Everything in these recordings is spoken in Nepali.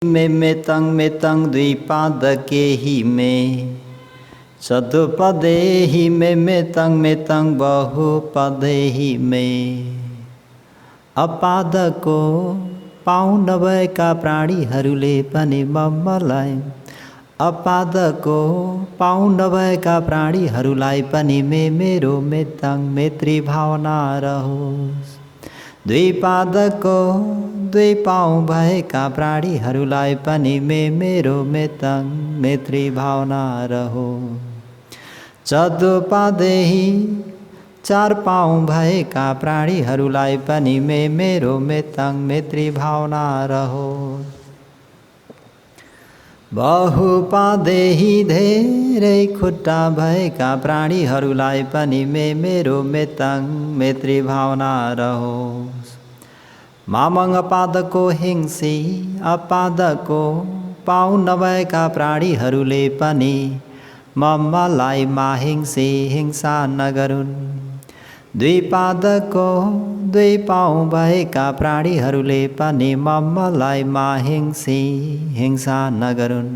मे तंग द्विपादके हि मे चतुपदे हि मे तंग बहुपदे हि मे। अपादको पाउँ नभएका प्राणीहरूले पनि मलाई, अपादको पाउँ नभएका प्राणीहरूलाई पनि मेरो मैत्री भावना रहोस्। द्विपादको दुई पाउँ भएका प्राणीहरूलाई पनि मेरो मैत्री भावना रहोस्। चतुर्पादेही चार पाउँ भएका प्राणीहरूलाई पनि मेरो मैत्री भावना रहोस्। बहुपादेही धेरै खुट्टा भएका प्राणीहरूलाई पनि मेरो मैत्री भावना रहोस्। मामङ अपादको हिंसी अपादको पाउँ नभएका प्राणीहरूले पनि मलाई माहिंसी हिंसा नगरून्। द्विपादको दुई पाउँ भएका प्राणीहरूले पनि मलाई माहिंसी हिंसा नगरून्।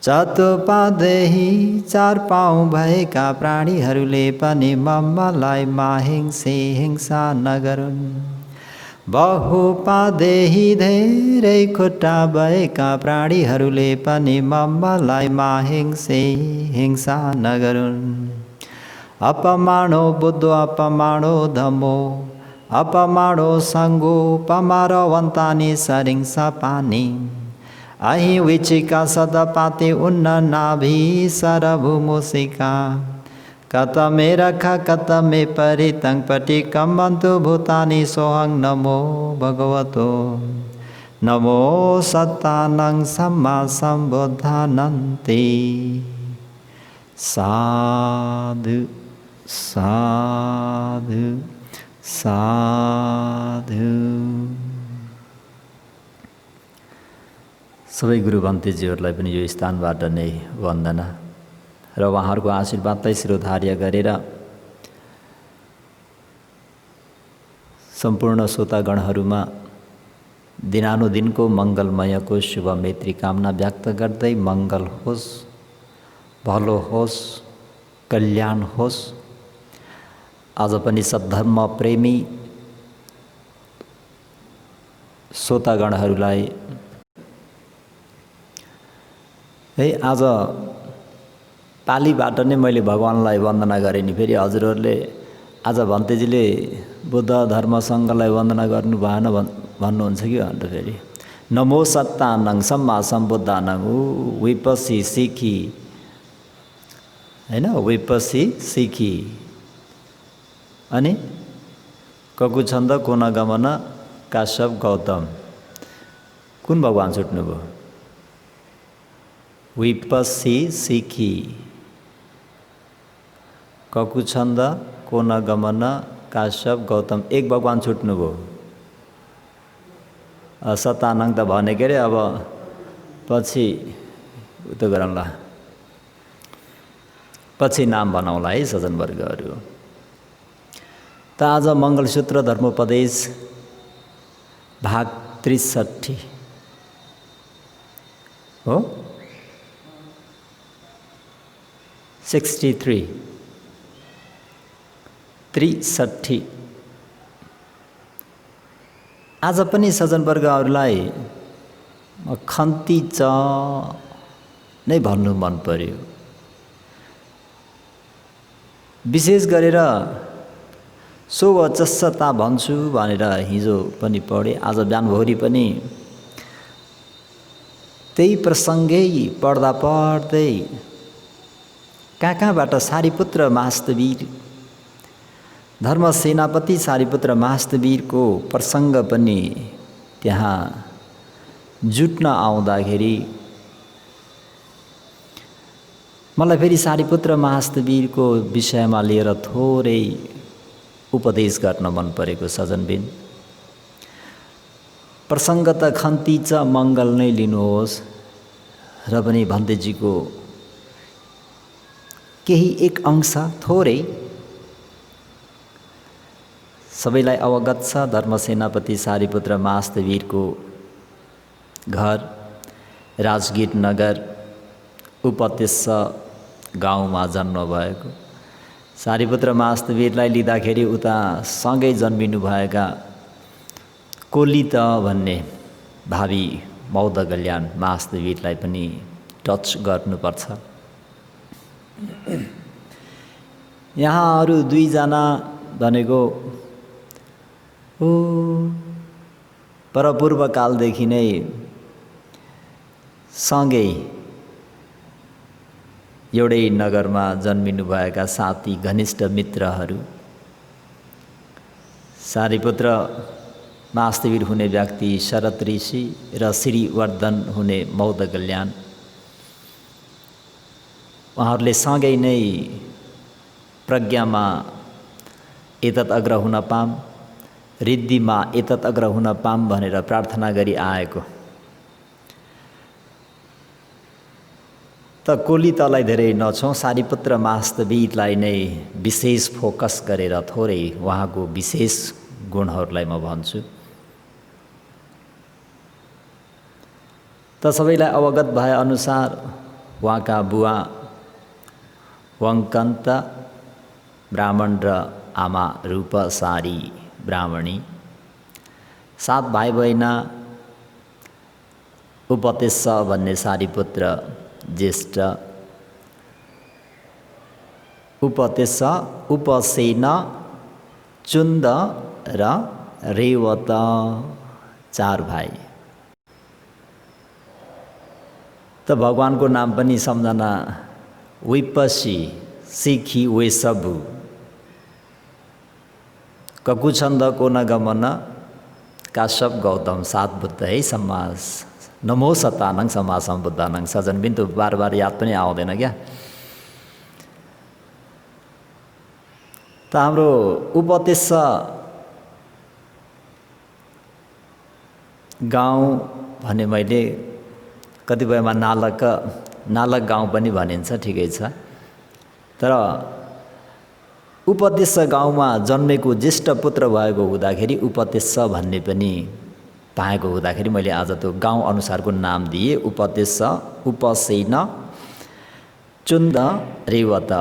चतुर्पादेही चार पाउँ भएका प्राणीहरूले पनि मलाई माहिंसी हिंसा नगरून्। बहुपादेही धेरै खुट्टा भएका प्राणीहरूले पनि मलाई माहिंसी हिंसा नगरून्। अपमानो बुद्धो अपमानो धमो अपमानो सङ्गो पमारवन्तानि सरिंसा पानी। अहि विचिका सदपाति उन्न नाभि सरभुमुसिका। कतमे रख कतमे परितं पटि कम्बन्तु भूतानि सोऽहं नमो भगवतो। नमो सत्तानं सम्मा सम्बुद्धानन्ति। साधु साधु साधु। सबै गुरु भन्तेजीहरूलाई पनि यो स्थानबाट नै वन्दना र उहाँहरूको आशीर्वादलाई शिरोधार्य गरेर सम्पूर्ण श्रोतागणहरूमा दिनानुदिनको मङ्गलमयको शुभ मैत्री कामना व्यक्त गर्दै मङ्गल होस्, भलो होस्, कल्याण होस्। आज पनि सद्धर्म प्रेमी श्रोतागणहरूलाई है आज पालीबाट नै मैले भगवान्लाई वन्दना गरेँ नि। फेरि हजुरहरूले आज भन्तेजीले बुद्ध धर्म सङ्घलाई वन्दना गर्नु भएन भन्नुहुन्छ कि भनेर फेरि नमो सत्तानं सम्मा सम्बुद्धानं विपसी सिखी होइन, विपसी सिखी। अनि ककुछन्द कोनगमन काश्यप गौतम कुन भगवान छुट्नुभयो? विपसी सिखी ककुछन्द कोनगमन काश्यप गौतम एक भगवान छुट्नुभयो। सत्तानङ त भने के अरे, अब पछि उतो गरौँला, पछि नाम बनाउँला है सज्जनवर्गहरू। त आज मङ्गलसूत्र धर्मोपदेश भाग 63 हो, 63 आज पनि सज्जनवर्गहरूलाई खन्ती च नै भन्नु मन पर्यो। विशेष गरेर सो वचस्सता भन्छु भनेर हिजो पनि पढेँ, आज बिहानभरि पनि त्यही प्रसङ्गै पढ्दा पढ्दै कहाँबाट सारिपुत्र महास्तवीर धर्म सेनापति सारिपुत्र महास्तवीरको प्रसङ्ग पनि त्यहाँ जुट्न आउँदाखेरि मलाई फेरि सारिपुत्र महास्तवीरको विषयमा लिएर थोरै उपदेश गर्न मन परेको सजनबिन। प्रसङ्ग त खन्ती च मङ्गल नै लिनुहोस् र पनि भन्तेजीको केही एक अंश थोरै सबैलाई अवगत छ। धर्म सेनापति सारिपुत्र महास्तवीरको घर राजगीर नगर उपत्यस गाउँमा जन्म भएको। सारीपुत्र महास्तवीरलाई लिँदाखेरि उता सँगै जन्मिनुभएका कोलित भन्ने भावी मौदगल्याण महास्तवीरलाई पनि टच गर्नुपर्छ। यहाँ अरू दुईजना भनेको परपूर्वकालदेखि नै सँगै एउटै नगरमा जन्मिनुभएका साथी घनिष्ठ मित्रहरू। सारीपुत्र महास्तवीर हुने व्यक्ति शरत ऋषि र श्रीवर्धन हुने मौदगल्याण। उहाँहरूले सँगै नै प्रज्ञामा एतत् अग्र हुन पाम, रिद्धिमा एतत् अग्र हुन पाम भनेर प्रार्थना गरी आएको। त कोलितलाई धेरै नछौँ, सारीपुत्र महास्तवीरलाई नै विशेष फोकस गरेर थोरै उहाँको विशेष गुणहरूलाई म भन्छु। त सबैलाई अवगत भए अनुसार उहाँका बुवा वङ्कन्त ब्राह्मण र आमा रूपसारी ब्राह्मणी, 7 भाइ बहिना। उपत्यस भन्ने सारीपुत्र ज्येष्ठ, उपत्यस, उपसेन, चुन्द र रेवत 4 भाइ। त भगवानको नाम पनि सम्झना विपसी सिखी वेसबु ककुछन्द कोनगमन काश्यप गौतम 7 बुद्ध है समास। नमो सत्तानङ समासम बुद्धानङ। सजन बिन्दु बार बार याद पनि आउँदैन क्या। त हाम्रो उपत्यस गाउँ भने मैले कतिपयमा नालक गाउँ पनि भनिन्छ, ठिकै छ। तर उपत्यस गाउँमा जन्मेको ज्येष्ठ पुत्र भएको हुँदाखेरि उपत्यस भन्ने पनि पाएको हुँदाखेरि मैले आज त्यो गाउँ अनुसारको नाम दिएँ। उपत्यस, उपसेन, चुन्द, रेवत।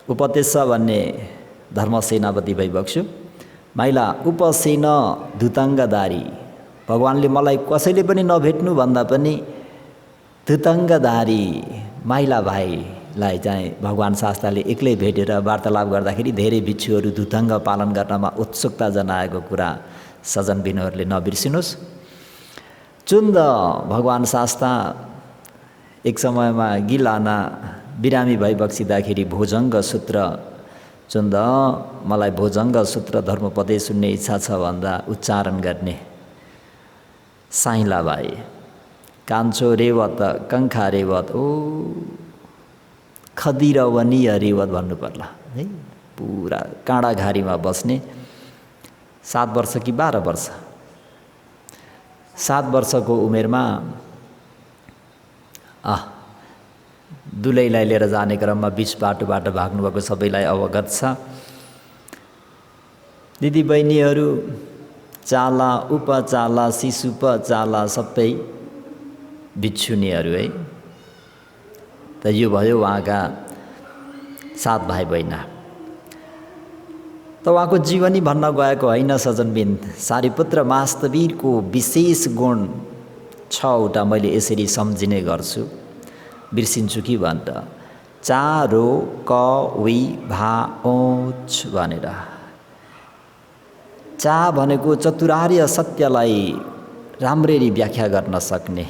उपत्यस भन्ने धर्म सेनापति भइबक्छु। माइला उपसेन धुतङ्गधारी। भगवानले मलाई कसैले पनि नभेट्नु भन्दा पनि धुतङ्गधारी माइला भाइलाई चाहिँ भगवान शास्त्रले एक्लै भेटेर वार्तालाप गर्दाखेरि धेरै भिक्षुहरू धुतङ्ग पालन गर्नमा उत्सुकता जनाएको कुरा सजन बिनुहरूले नबिर्सिनुहोस्। चुन्द भगवान शास्त्र एक समयमा गिलाना बिरामी भइबक्सिँदाखेरि भोजङ्ग सूत्र, चुन्द मलाई भोजङ्ग सूत्र धर्मोपदेश सुन्ने इच्छा छ भन्दा उच्चारण गर्ने साइला भाइ। कान्छो रेवत, कङ्खा रेवत, ओ खदिरवनीय रेवत भन्नु पर्ला है। पुरा काँडाघारीमा बस्ने 7 वर्ष कि 12 वर्ष, 7 वर्षको उमेरमा दुलैलाई लिएर जाने क्रममा बिच बाटोबाट भाग्नुभएको सबैलाई अवगत छ। दिदी बहिनीहरू चाला, उपचाला, शिशुप चाला सबै भिक्षुनीहरू है। त यो भयो उहाँका 7 भाइ बहिना। त उहाँको जीवनी भन्न गएको होइन सजनबिन। सारीपुत्र महास्तवीरको विशेष गुण 6वटा मैले यसरी सम्झिने गर्छु, बिर्सिन्छु कि भनेर। चा रो क वी भा ओच भनेर। चा भनेको चतुरार्य सत्यलाई राम्ररी व्याख्या गर्न सक्ने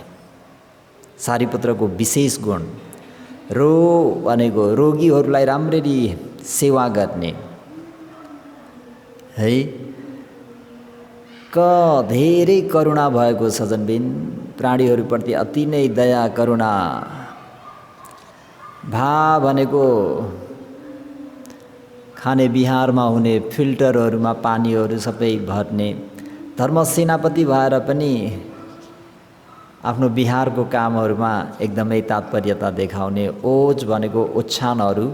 सारीपुत्रको विशेष गुण। रो भनेको रोगीहरूलाई राम्ररी सेवा गर्ने है। क धेरै करुणा भएको सजनबिन, प्राणीहरूप्रति अति नै दया करुणा। भा भनेको खाने बिहारमा हुने फिल्टरहरूमा पानीहरू सबै भर्ने, धर्म सेनापति भएर पनि आफ्नो बिहारको कामहरूमा एकदमै तात्पर्यता देखाउने। ओज भनेको ओछ्यानहरू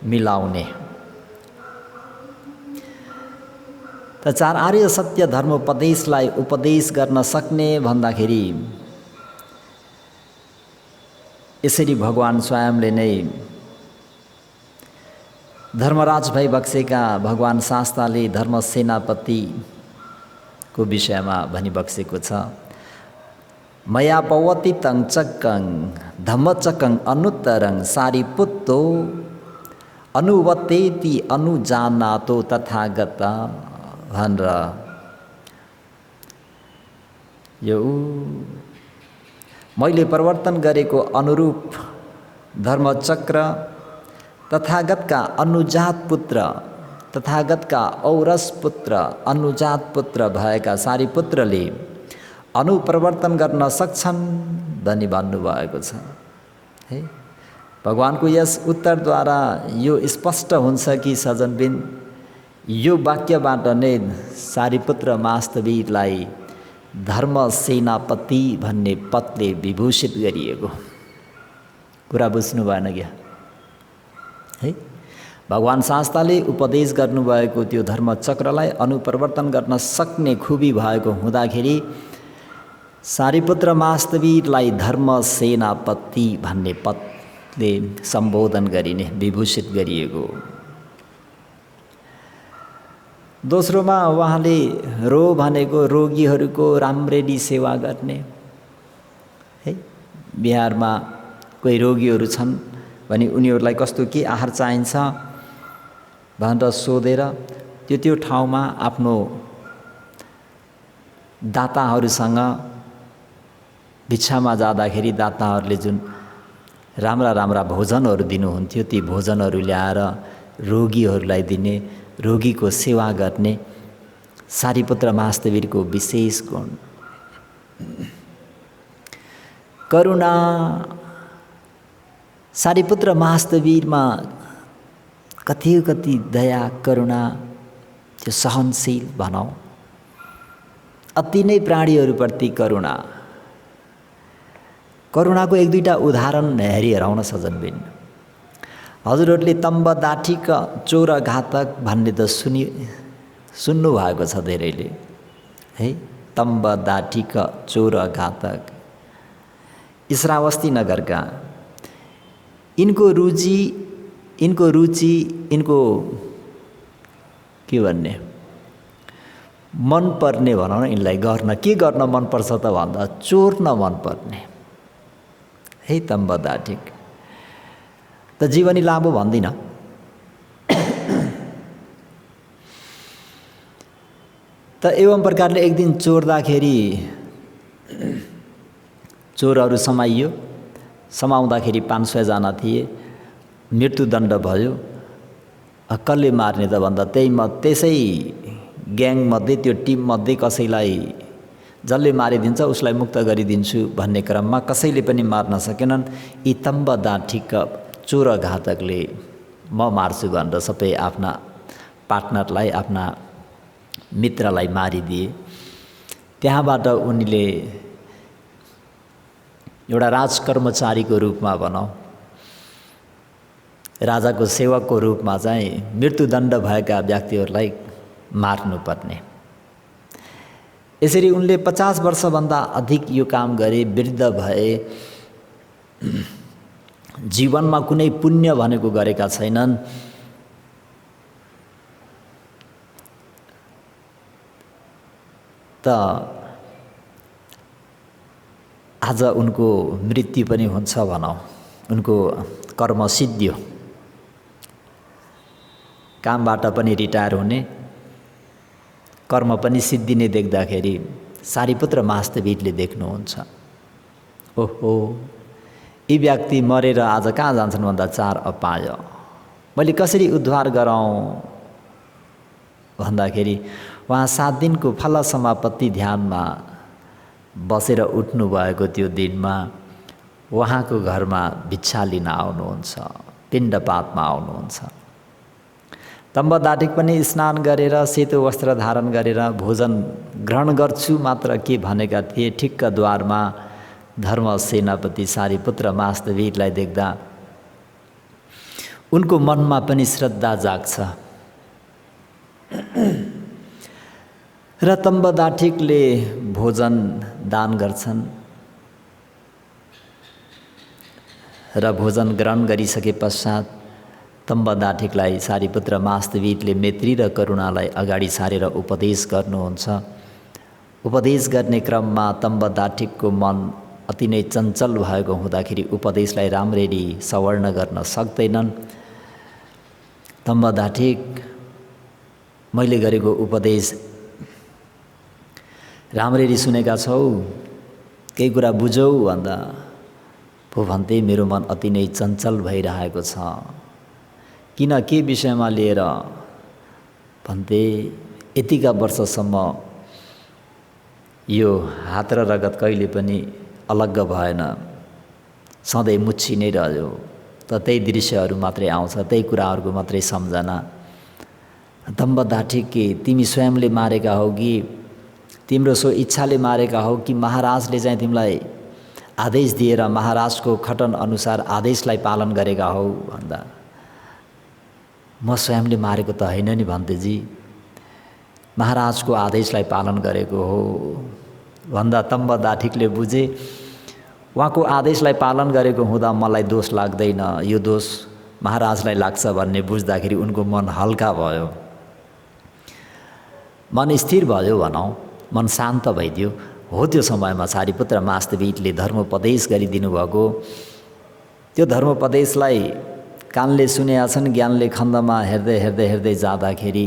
मिलाउने। त 4 आर्य सत्य धर्मोपदेशलाई उपदेश गर्न सक्ने भन्दाखेरि यसरी भगवान स्वयंले नै धर्मराज भई बक्सेका भगवान शास्ताले धर्म सेनापतिको विषयमा भनिबक्सेको छ। मया पवति तं चक्कं धम्मचक्कं अनुत्तरं सारिपुत्तो अनुवतेति अनुजानातो तथागत भनेर यो मैले परिवर्तन गरेको अनुरूप धर्मचक्र तथागतका अनुजात पुत्र तथागतका औरस पुत्र अनुजात पुत्र भएका सारिपुत्रले अनुपरिवर्तन गर्न सक्छन् भनी भन्नुभएको छ है। भगवानको यस उत्तरद्वारा यो स्पष्ट हुन्छ कि सज्जनबिन यो वाक्यबाट नै सारिपुत्र वास्तविकलाई धर्म सेनापति भन्ने पदले विभूषित गरिएको कुरा बुझ्नु भएन क्या है। भगवान शास्ताले उपदेश गर्नुभएको त्यो धर्मचक्रलाई अनुपरिवर्तन गर्न सक्ने खुबी भएको हुँदाखेरि सारिपुत्र वास्तविकलाई धर्म सेनापति भन्ने पदले सम्बोधन गरिने विभूषित गरिएको। दोस्रोमा उहाँले रो भनेको रोगीहरूको राम्ररी सेवा गर्ने है। बिहारमा कोही रोगीहरू छन् भने उनीहरूलाई कस्तो के आहार चाहिन्छ भनेर सोधेर त्यो ठाउँमा आफ्नो दाताहरूसँग भिक्षामा जाँदाखेरि दाताहरूले जुन राम्रा राम्रा भोजनहरू दिनुहुन्थ्यो ती भोजनहरू ल्याएर रोगीहरूलाई दिने रोगीको सेवा गर्ने सारिपुत्र वास्तविकको विशेष गुण। करुणा सारिपुत्र वास्तविकमा कति कति दया करुणा त्यो सहनशील भनौँ अति नै प्राणीहरूप्रति करुणा। करुणाको एक दुईटा उदाहरण हेरिहराउन सजनबिन। हजुरहरूले तम्ब दाठीक चोर घातक भन्ने त सुन्नु भएको छ धेरैले है। तम्ब दाठीक चोर घातक श्रावस्ती नगरका इनको रुचि के भन्ने मनपर्ने भनौँ न यिनलाई गर्न के गर्न मनपर्छ त भन्दा चोर्न मनपर्ने है। तम्ब दाठीक त जीवनी लामो भन्दिनँ त एवं प्रकारले एक दिन चोर्दाखेरि चोरहरू समाउँदाखेरि 500 जना थिए। मृत्युदण्ड भयो। कसले मार्ने त भन्दा त्यसै ग्याङमध्ये त्यो टिममध्ये कसैलाई जसले मारिदिन्छ उसलाई मुक्त गरिदिन्छु भन्ने क्रममा कसैले पनि मार्न सकेनन्। यी तम्ब दाठीक चोर घातकले म मार्छु भनेर सबै आफ्ना पार्टनरलाई आफ्ना मित्रलाई मारिदिए। त्यहाँबाट उनले एउटा राजकर्मचारीको रूपमा भनौँ राजाको सेवकको रूपमा चाहिँ मृत्युदण्ड भएका व्यक्तिहरूलाई मार्नुपर्ने। यसरी उनले 50 वर्षभन्दा अधिक यो काम गरे। वृद्ध भए। जीवनमा कुनै पुण्य भनेको गरेका छैनन्। त आज उनको मृत्यु पनि हुन्छ भनौँ। उनको कर्म सिद्धियो। कामबाट पनि रिटायर हुने कर्म पनि सिद्धिने देख्दाखेरि सारिपुत्र वास्तविकले देख्नुहुन्छ ओहो यी व्यक्ति मरेर आज कहाँ जान्छन् भन्दा 4 अपाय। मैले कसरी उद्धार गराउँ भन्दाखेरि उहाँ 7 दिनको फल समापत्ति ध्यानमा बसेर उठ्नु भएको त्यो दिनमा उहाँको घरमा भिक्षा लिन आउनुहुन्छ। पिण्डपातमा आउनुहुन्छ। तम्ब दाठीक पनि स्नान गरेर सेतो वस्त्र धारण गरेर भोजन ग्रहण गर्छु मात्र के भनेका थिए। ठिक्क द्वारमा धर्म सेनापति सारिपुत्र वास्तविकलाई देख्दा उनको मनमा पनि श्रद्धा जाग्छ र तम्ब दाठीकले भोजन दान गर्छन् र भोजन ग्रहण गरिसके पश्चात तम्बदाठिकलाई सारिपुत्र मास्तवीरले मैत्री र करुणालाई अगाडि सारेर उपदेश गर्नुहुन्छ। उपदेश गर्ने क्रममा तम्बदाठिकको मन अति नै चञ्चल भएको हुँदाखेरि उपदेशलाई राम्ररी सवर्ण गर्न सक्दैनन्। तम्बदाठिक, मैले गरेको उपदेश राम्ररी सुनेका छौ, केही कुरा बुझौ भन्दा पो भन्थे मेरो मन अति नै चञ्चल भइरहेको छ। किन, के विषयमा लिएर भन्थे, यतिका वर्षसम्म यो हात र रगत कहिले पनि अलग्ग भएन, सधैँ मुच्छी नै रह्यो। त त्यही दृश्यहरू मात्रै आउँछ, त्यही कुराहरूको मात्रै सम्झना। तम्बदाठिक, के तिमी स्वयंले मारेका हौ कि तिम्रो सो इच्छाले मारेका हौ कि महाराजले चाहिँ तिमीलाई आदेश दिएर महाराजको खटन अनुसार आदेशलाई पालन गरेका हौ भन्दा म स्वयंले मारेको त होइन नि भन्तेजी, महाराजको आदेशलाई पालन गरेको हो भन्दा तम्बदाठिकले बुझे उहाँको आदेशलाई पालन गरेको हुँदा मलाई दोष लाग्दैन, यो दोष महाराजलाई लाग्छ भन्ने बुझ्दाखेरि उनको मन हल्का भयो, मन स्थिर भयो भनौँ, मन शान्त भइदियो। हो त्यो समयमा सारिपुत्र मास्तवीरले धर्मोपदेश गरिदिनु भएको, त्यो धर्मोपदेशलाई कानले सुनेका छन्, ज्ञानले खण्डमा हेर्दै हेर्दै हेर्दै जाँदाखेरि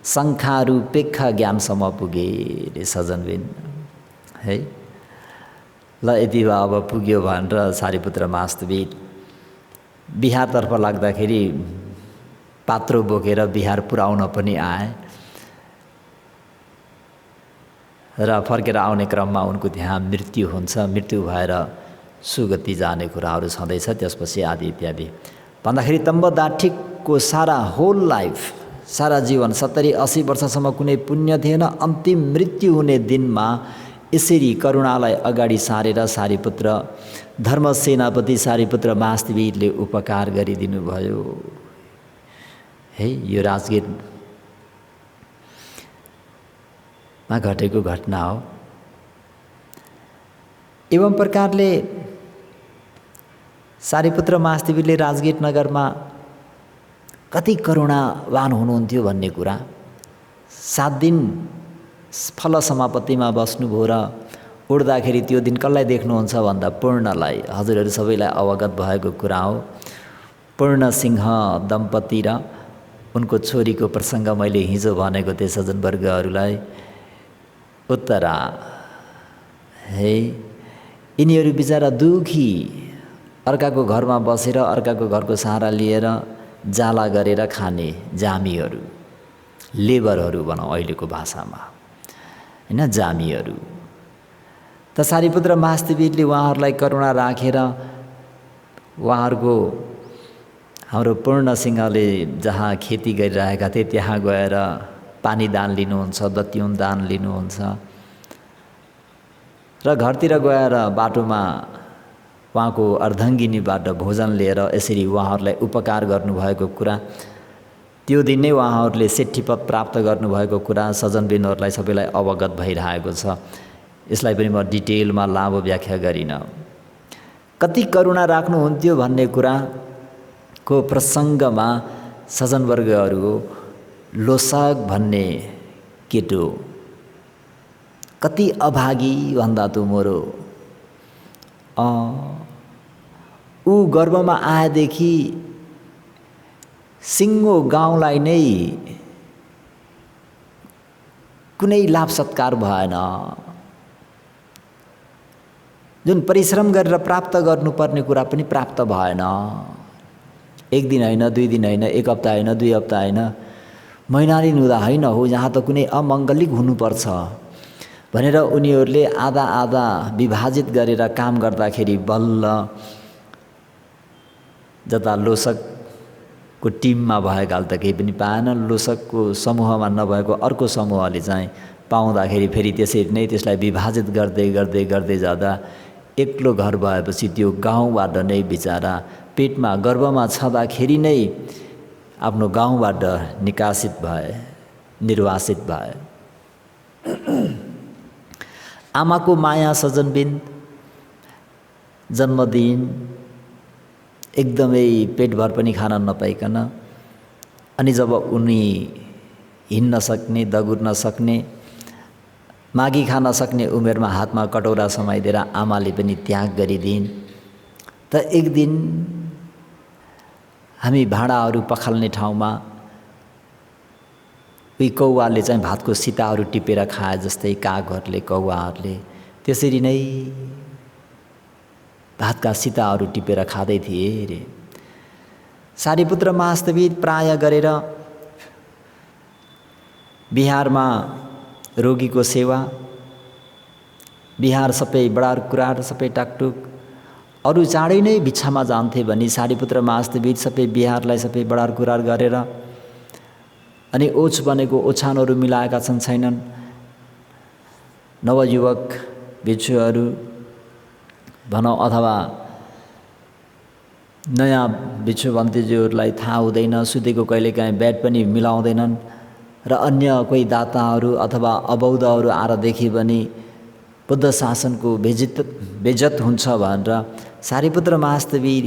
शङ्खारूपेक्षा ज्ञानसम्म पुगे रे सजनबिन है। ल यति भए अब पुग्यो भनेर सारिपुत्र मास्तवीर बिहारतर्फ लाग्दाखेरि पात्रो बोकेर बिहार पुर्याउन पनि आए र फर्केर आउने क्रममा उनको त्यहाँ मृत्यु हुन्छ। मृत्यु भएर सुगति जाने कुराहरू छँदैछ, त्यसपछि आदि इत्यादि भन्दाखेरि तम्बदाठिकको सारा होल लाइफ, सारा जीवन 70-80 वर्षसम्म कुनै पुण्य थिएन। अन्तिम मृत्यु हुने दिनमा यसरी करुणालाई अगाडि सारेर सारिपुत्र धर्म सेनापति सारिपुत्र मास्तवीरले उपकार गरिदिनु भयो है। यो राजगीरमा घटेको घटना हो। एवं प्रकारले सारिपुत्र मास्तवीरले राजगीर नगरमा कति करुणावान हुनुहुन्थ्यो भन्ने कुरा 7 दिन फल समापत्तिमा बस्नुभयो र उड्दाखेरि त्यो दिन कसलाई देख्नुहुन्छ भन्दा पूर्णलाई, हजुरहरू सबैलाई अवगत भएको कुरा हो। पूर्ण सिंह दम्पति र उनको छोरीको प्रसङ्ग मैले हिजो भनेको थिएँ सज्जनवर्गहरूलाई। उत्तरा है, यिनीहरू बिचारा दुखी, अर्काको घरमा बसेर अर्काको घरको सहारा लिएर जाला गरेर खाने जामीहरू, लेबरहरू भनौँ अहिलेको भाषामा हैन, जामीहरू। त सारिपुत्र मास्तवीरले उहाँहरूलाई करुणा राखेर उहाँहरूको हाम्रो पूर्ण सिंहले जहाँ खेती गरिरहेका थिए त्यहाँ गएर पानी दान लिनुहुन्छ, दत्युन दान लिनुहुन्छ र घरतिर गएर बाटोमा उहाँको अर्धाङ्गिनीबाट भोजन लिएर यसरी उहाँहरूलाई उपकार गर्नुभएको कुरा, त्यो दिन नै उहाँहरूले सेठीपद प्राप्त गर्नुभएको कुरा सजनबिनहरूलाई सबैलाई अवगत भइरहेको छ। यसलाई पनि म डिटेलमा लामो व्याख्या गरिनँ। कति करुणा राख्नुहुन्थ्यो भन्ने कुराको प्रसङ्गमा सजनवर्गहरू लोसाग भन्ने केटो कति अभागी भन्दा त मोरो ऊ गर्भमा आएदेखि सिङ्गो गाउँलाई नै कुनै लाभ सत्कार भएन। जुन परिश्रम गरेर प्राप्त गर्नुपर्ने कुरा पनि प्राप्त भएन। 1 दिन होइन, 2 दिन होइन, 1 हप्ता होइन, 2 हप्ता होइन, महिना दिन हुँदा होइन हो, यहाँ त कुनै अमङ्गलिक हुनुपर्छ भनेर उनीहरूले आधा आधा विभाजित गरेर काम गर्दाखेरि बल्ल जता लोसकको टिममा भएकाले त केही पनि पाएन, लोसकको समूहमा नभएको अर्को समूहले चाहिँ पाउँदाखेरि फेरि त्यसरी नै त्यसलाई विभाजित गर्दै गर्दै गर्दै जाँदा एक्लो घर भएपछि त्यो गाउँबाट नै बिचारा पेटमा गर्भमा छँदाखेरि नै आफ्नो गाउँबाट निकासित भए, निर्वासित भए। आमाको माया सजनबिन, जन्मदिन एकदमै पेटभर पनि खान नपाइकन अनि जब उनी हिँड्न सक्ने, दगुर्न सक्ने, मागी खान सक्ने उमेरमा हातमा कटौरा समाइदिएर आमाले पनि त्याग गरिदिन्। त एक दिन हामी भाँडाहरू पखाल्ने ठाउँमा उही कौवाले चाहिँ भातको सिताहरू टिपेर खाए जस्तै कागहरूले, कौवाहरूले त्यसरी नै भातका सिताहरू टिपेर खाँदै थिए रे। सारीपुत्र महास्तविद प्राय गरेर बिहारमा रोगीको सेवा, बिहार सबै बडा कुरार सबै टाकटुक, अरू चाँडै नै भिक्षामा जान्थे भनी सारीपुत्र महास्तविद सबै बिहारलाई सबै बडा कुरार गरेर अनि ओछ बनेको ओछानहरू मिलाएका छन् छैनन्। नवयुवक भिक्षुहरू भनौँ अथवा नयाँ भिक्षु भन्तेज्यूहरूलाई थाहा हुँदैन, सुतेको कहिलेकाहीँ बेड पनि मिलाउँदैनन् र अन्य कोही दाताहरू अथवा अबौद्धहरू आएर देखे भने बुद्ध शासनको बेइज्जत हुन्छ भनेर सारीपुत्र महास्तविद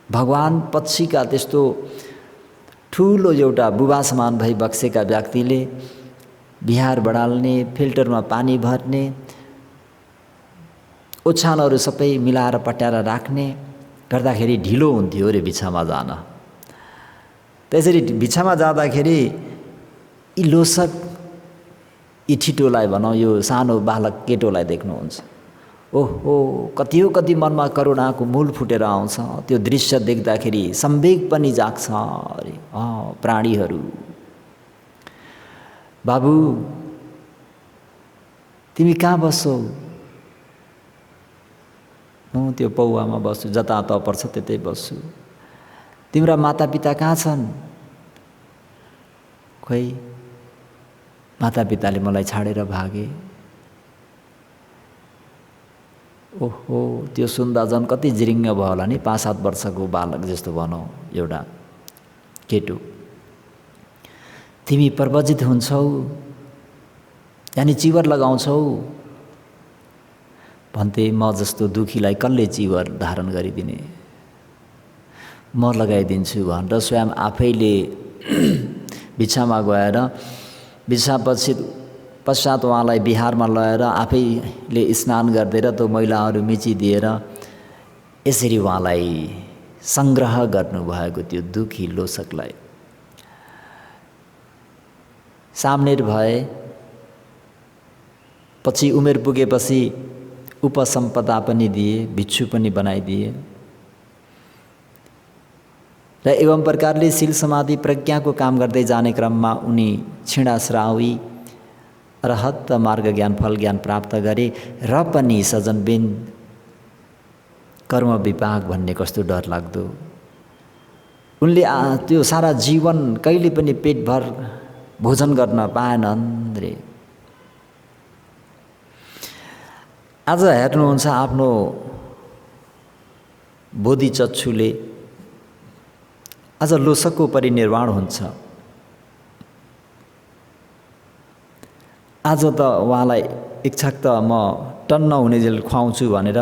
भगवान पछिका त्यस्तो ठुलो एउटा बुबा समान भई बक्सेका व्यक्तिले बिहार बढाल्ने, फिल्टरमा पानी भर्ने, ओछ्यानहरू सबै मिलाएर पट्याएर राख्ने गर्दाखेरि ढिलो हुन्थ्यो रे भिक्षामा जान। त्यसरी भिक्षामा जाँदाखेरि यी लोसक यी ठिटोलाई भनौँ, यो सानो बालक केटोलाई देख्नुहुन्छ, ओहो कति मनमा करुणाको मूल फुटेर आउँछ। त्यो दृश्य देख्दाखेरि संवेग पनि जाग्छ अरे प्राणीहरू। बाबु तिमी कहाँ बस्छौ? त्यो पौवामा बस्छु, जता त पर्छ त्यतै बस्छु। तिम्रा मातापिता कहाँ छन्? खोइ मातापिताले मलाई छाडेर भागे। ओहो त्यो सुन्दा झन् कति जिरिङ्ग भयो होला नि, 5-7 वर्षको बालक जस्तो भनौँ एउटा केटो। तिमी प्रवजित हुन्छौ, यानि चिवर लगाउँछौ भन्थे। म जस्तो दुखीलाई कसले चिवर धारण गरिदिने, म लगाइदिन्छु भनेर स्वयं आफैले भिक्षामा गएर भिक्षा पश्चात उहाँलाई बिहारमा लगेर आफैले स्नान गरिदिएर त्यो मैलाहरू मिचिदिएर यसरी उहाँलाई सङ्ग्रह गर्नुभएको त्यो दुखी लोसकलाई सामनेर भए। पछि उमेर पुगेपछि उपसम्पदा पनि दिए, भिक्षु पनि बनाइदिए र एवं प्रकारले शील समाधि प्रज्ञाको काम गर्दै जाने क्रममा उनी छिडा श्रावी अरहत मार्ग ज्ञान फल ज्ञान प्राप्त गरे। र पनि सजनबिन कर्म विपाक भन्ने कस्तो डर लाग्दो। उनले त्यो सारा जीवन कहिले पनि पेटभर भोजन गर्न पाएनन् रे। आज हेर्नुहुन्छ आफ्नो बोधिचक्षुले आज लोसकको परिनिर्वाण हुन्छ। आज त उहाँलाई इच्छा त म टन्न हुने जेल खुवाउँछु भनेर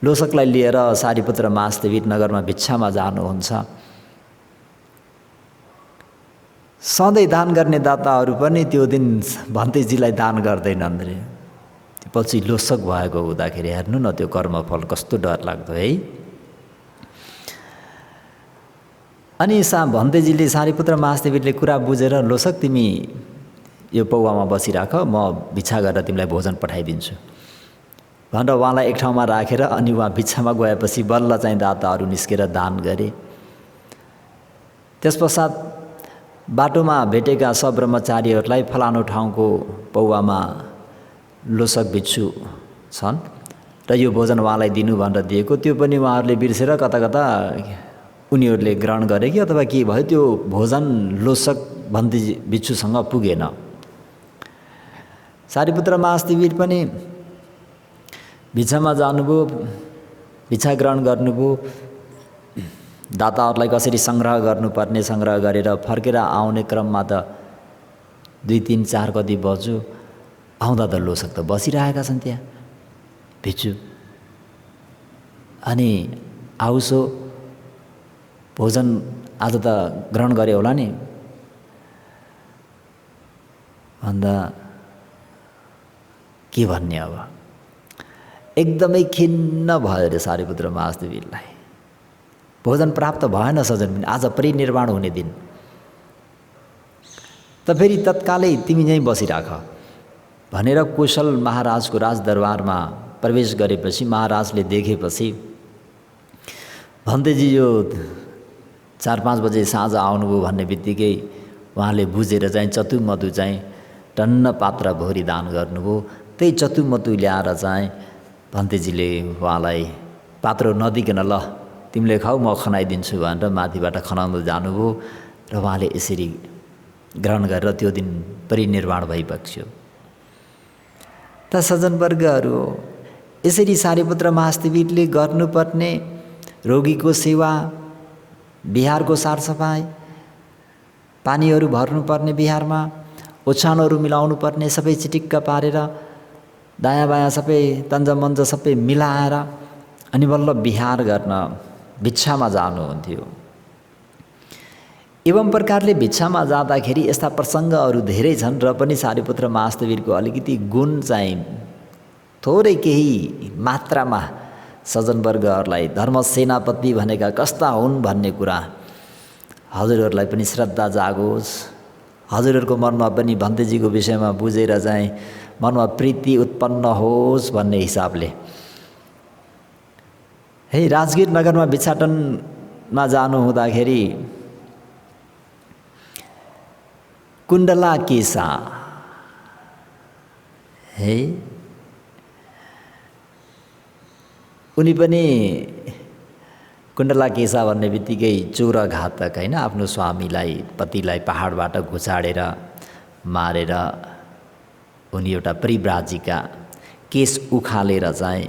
लोसकलाई लिएर सारीपुत्र महास्तविद नगरमा भिक्षामा जानुहुन्छ। सधैँ दान गर्ने दाताहरू पनि त्यो दिन भन्तेजीलाई दान गर्दैनन् रे। पछि लोसक भएको हुँदाखेरि हेर्नु न त्यो कर्मफल कस्तो डर लाग्दो है। अनि भन्तेजीले सारीपुत्र महास्तविदले कुरा बुझेर लोसक तिमी यो पौवामा बसिराख, म भिक्षा गरेर तिमीलाई भोजन पठाइदिन्छु भनेर उहाँलाई एक ठाउँमा राखेर अनि उहाँ भिक्षामा गएपछि बल्ल चाहिँ दाताहरू निस्केर दान गरे। त्यसपश्चात बाटोमा भेटेका सब ब्रह्मचारीहरूलाई फलानु ठाउँको पौवामा लोसक भिक्षु छन् र यो भोजन उहाँलाई दिनु भनेर दिएको, त्यो पनि उहाँहरूले बिर्सेर कता कता उनीहरूले ग्रहण गरे कि अथवा के भयो, त्यो भोजन लोसक भन्ते भिक्षुसँग पुगेन। सारीपुत्र महास्तविद पनि भिक्षामा जानुभयो, भिक्षा ग्रहण गर्नुभयो, दाताहरूलाई कसरी सङ्ग्रह गर्नुपर्ने सङ्ग्रह गरेर फर्केर आउने क्रममा त 2-3-4 कति बज्यो। आउँदा त लोसक त बसिरहेका छन् त्यहाँ भिक्षु। अनि आउसो भोजन आज त ग्रहण गरे होला नि भन्दा के भन्ने अब एकदमै खिन्न भयो अरे सारिपुत्र महादेवीलाई। भोजन प्राप्त भएन सजन, आज परिनिर्वाण हुने दिन, त फेरि तत्कालै तिमी यहीँ बसिराख भनेर कुशल महाराजको राजदरबारमा प्रवेश गरेपछि महाराजले देखेपछि भन्तेजी यो 4-5 बजे साँझ आउनुभयो भन्ने बित्तिकै उहाँले बुझेर चाहिँ चतुमतु चाहिँ टन्न पात्र भोरी दान गर्नुभयो। त्यही चतुमतु ल्याएर चाहिँ भन्तेजीले उहाँलाई पात्र नदिकन ल तिमीले खाऊ म खनाइदिन्छु भनेर माथिबाट खनाउँदै जानुभयो र उहाँले यसरी ग्रहण गरेर त्यो दिन परिनिर्वाण भइबक्स्यो। त सज्जनवर्गहरू यसरी सारिपुत्र महादेवीले गर्नुपर्ने रोगीको सेवा, बिहारको सरसफाइ, पानीहरू भर्नुपर्ने बिहारमा, ओछ्यानहरू मिलाउनु पर्ने सबै चिटिक्क पारेर दायाँ बायाँ सबै तन्जमन्ज सबै मिलाएर अनि बल्ल बिहार गर्न भिक्षामा जानुहुन्थ्यो। एवं प्रकारले भिक्षामा जाँदाखेरि यस्ता प्रसङ्गहरू धेरै छन् र पनि सारिपुत्र महादेवीको अलिकति गुण चाहिँ थोरै केही मात्रामा सज्जनवर्गहरूलाई धर्म सेनापति भनेका कस्ता हुन् भन्ने कुरा हजुरहरूलाई पनि श्रद्धा जागोस्, हजुरहरूको मनमा पनि भन्तेजीको विषयमा बुझेर चाहिँ मनमा प्रीति उत्पन्न होस् भन्ने हिसाबले है राजगीर नगरमा भिक्षाटनमा जानु हुँदाखेरि कुण्डला केसा है उनी पनि कुण्डला केसा भन्ने बित्तिकै चोरघातक होइन, आफ्नो स्वामीलाई पतिलाई पहाडबाट घुचाडेर मारेर उनी एउटा परिव्राजिका केस उखालेर चाहिँ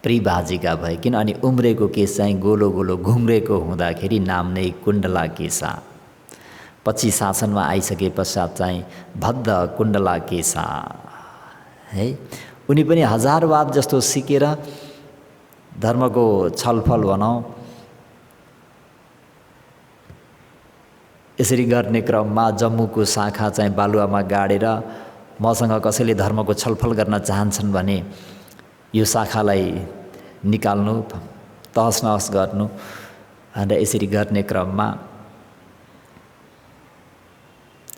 परिव्राजिका भएकिन् अनि उम्रेको केस चाहिँ गोलो गोलो घुम्रेको हुँदाखेरि नाम नै कुण्डला केसा। पछि शासनमा आइसके पश्चात चाहिँ भद्द कुण्डला केसा है। उनी पनि हजारवाद जस्तो सिकेर धर्मको छलफल भनौँ यसरी गर्ने क्रममा जम्मूको शाखा चाहिँ बालुवामा गाडेर मसँग कसैले धर्मको छलफल गर्न चाहन्छन् भने यो शाखालाई निकाल्नु, तहस नहस गर्नु भनेर यसरी गर्ने क्रममा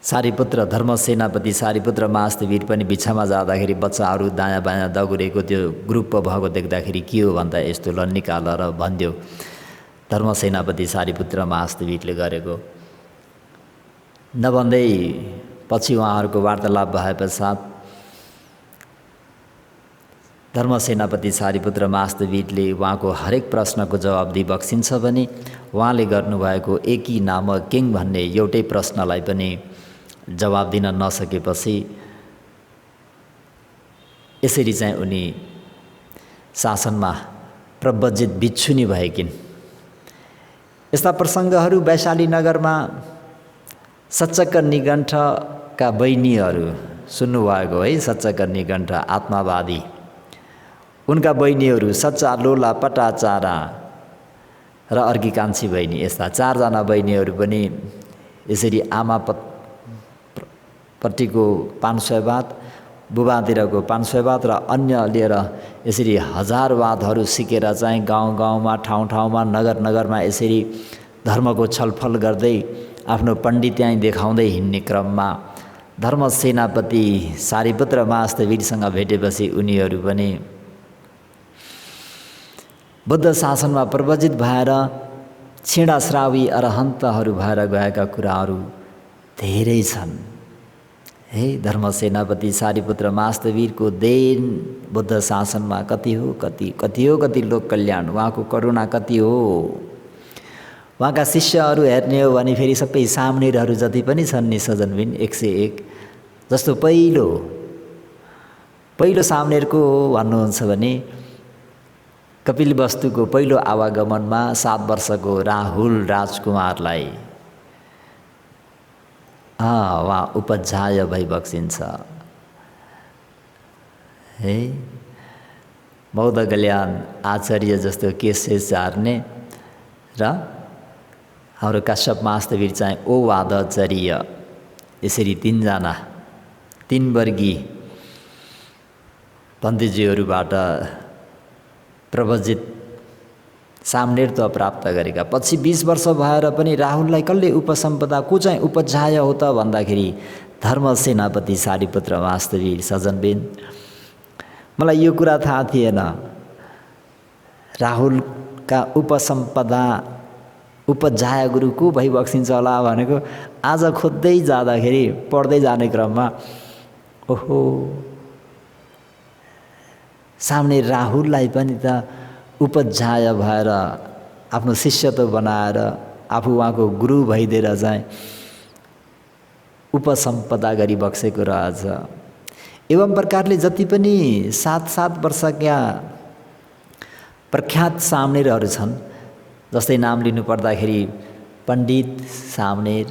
सारिपुत्र धर्म सेनापति सारिपुत्र महादेवी पनि भिक्षामा जाँदाखेरि बच्चाहरू दायाँ बायाँ दगुरेको त्यो ग्रुप भएको देख्दाखेरि के हो भन्दा यस्तो ल निकालेर भनिदियो धर्म सेनापति सारिपुत्र महादेवीले गरेको। नभन्दै पछि उहाँहरूको वार्तालाप भए पश्चात धर्म सेनापति सारिपुत्र महादेवीले उहाँको हरेक प्रश्नको जवाब दिइबक्सिन्छ भने उहाँले गर्नुभएको एकी नामक किङ भन्ने एउटै प्रश्नलाई पनि जवाब दिन नसकेपछि यसरी चाहिँ उनी शासनमा प्रव्रजित बिच्छुनी भएकिन्। यस्ता प्रसङ्गहरू वैशाली नगरमा सच्चक निगण्ठका बहिनीहरू सुन्नुभएको है। सच्चक निगण्ठ आत्मावादी, उनका बहिनीहरू सच्चा लोला पटाचारा र अर्की कान्छी बहिनी, यस्ता 4 जना बहिनीहरू पनि यसरी आमा पट्टिको 500 वाद, बुबातिरको 500 वाद र अन्य लिएर यसरी हजारवादहरू सिकेर चाहिँ गाउँ गाउँमा ठाउँ ठाउँमा नगर नगरमा यसरी धर्मको छलफल गर्दै आफ्नो पण्डित्याइ देखाउँदै हिँड्ने क्रममा धर्म सेनापति सारिपुत्र महादेवीसँग भेटेपछि उनीहरू पनि बुद्ध शासनमा प्रव्रजित भएर क्षीणश्रावी अरहन्तहरू भएर गएका कुराहरू धेरै छन् है। धर्म सेनापति सारिपुत्र महादेवीको देन बुद्ध शासनमा कति हो कति लोक कल्याण, उहाँको करुणा कति हो। उहाँका शिष्यहरू हेर्ने हो भने फेरि सबै सामनेरहरू जति पनि छन् नि सजनबिन 101 जस्तो पहिलो सामनेरको भन्नुहुन्छ भने कपिलवस्तुको पहिलो आवागमनमा 7 वर्षको राहुल राजकुमारलाई उहाँ उपध्याय भई बक्सिन्छ है। बौद्ध कल्याण आचार्य जस्तो केशेष चार्ने र हाम्रो काश्यप महास्तवीर चाहिँ ओवादाचार्य, यसरी तीनजना तीन वर्गी पण्डितजीहरूबाट प्रवजित सामनेरत्व प्राप्त गरेका। पछि 20 वर्ष भएर पनि राहुललाई कसले उपसम्पदा को चाहिँ उपध्याय हो त भन्दाखेरि धर्म सेनापति सारिपुत्र वास्तवीर। सज्जनबिन, मलाई यो कुरा थाहा थिएन, राहुलका उपसम्पदा उपध्याय गुरु को भइबक्सिन्छ होला भनेको आज खोज्दै जाँदाखेरि पढ्दै जाने क्रममा ओहो, सामने राहुललाई पनि त उपध्याय भएर आफ्नो शिष्यत्व बनाएर आफू उहाँको गुरु भइदिएर चाहिँ उपसम्पदा गरी बक्सेको रहेछ। एवं प्रकारले जति पनि 7-7 वर्षका प्रख्यात सामनेरहरू छन्, जस्तै नाम लिनु पर्दाखेरि पण्डित सामनेर,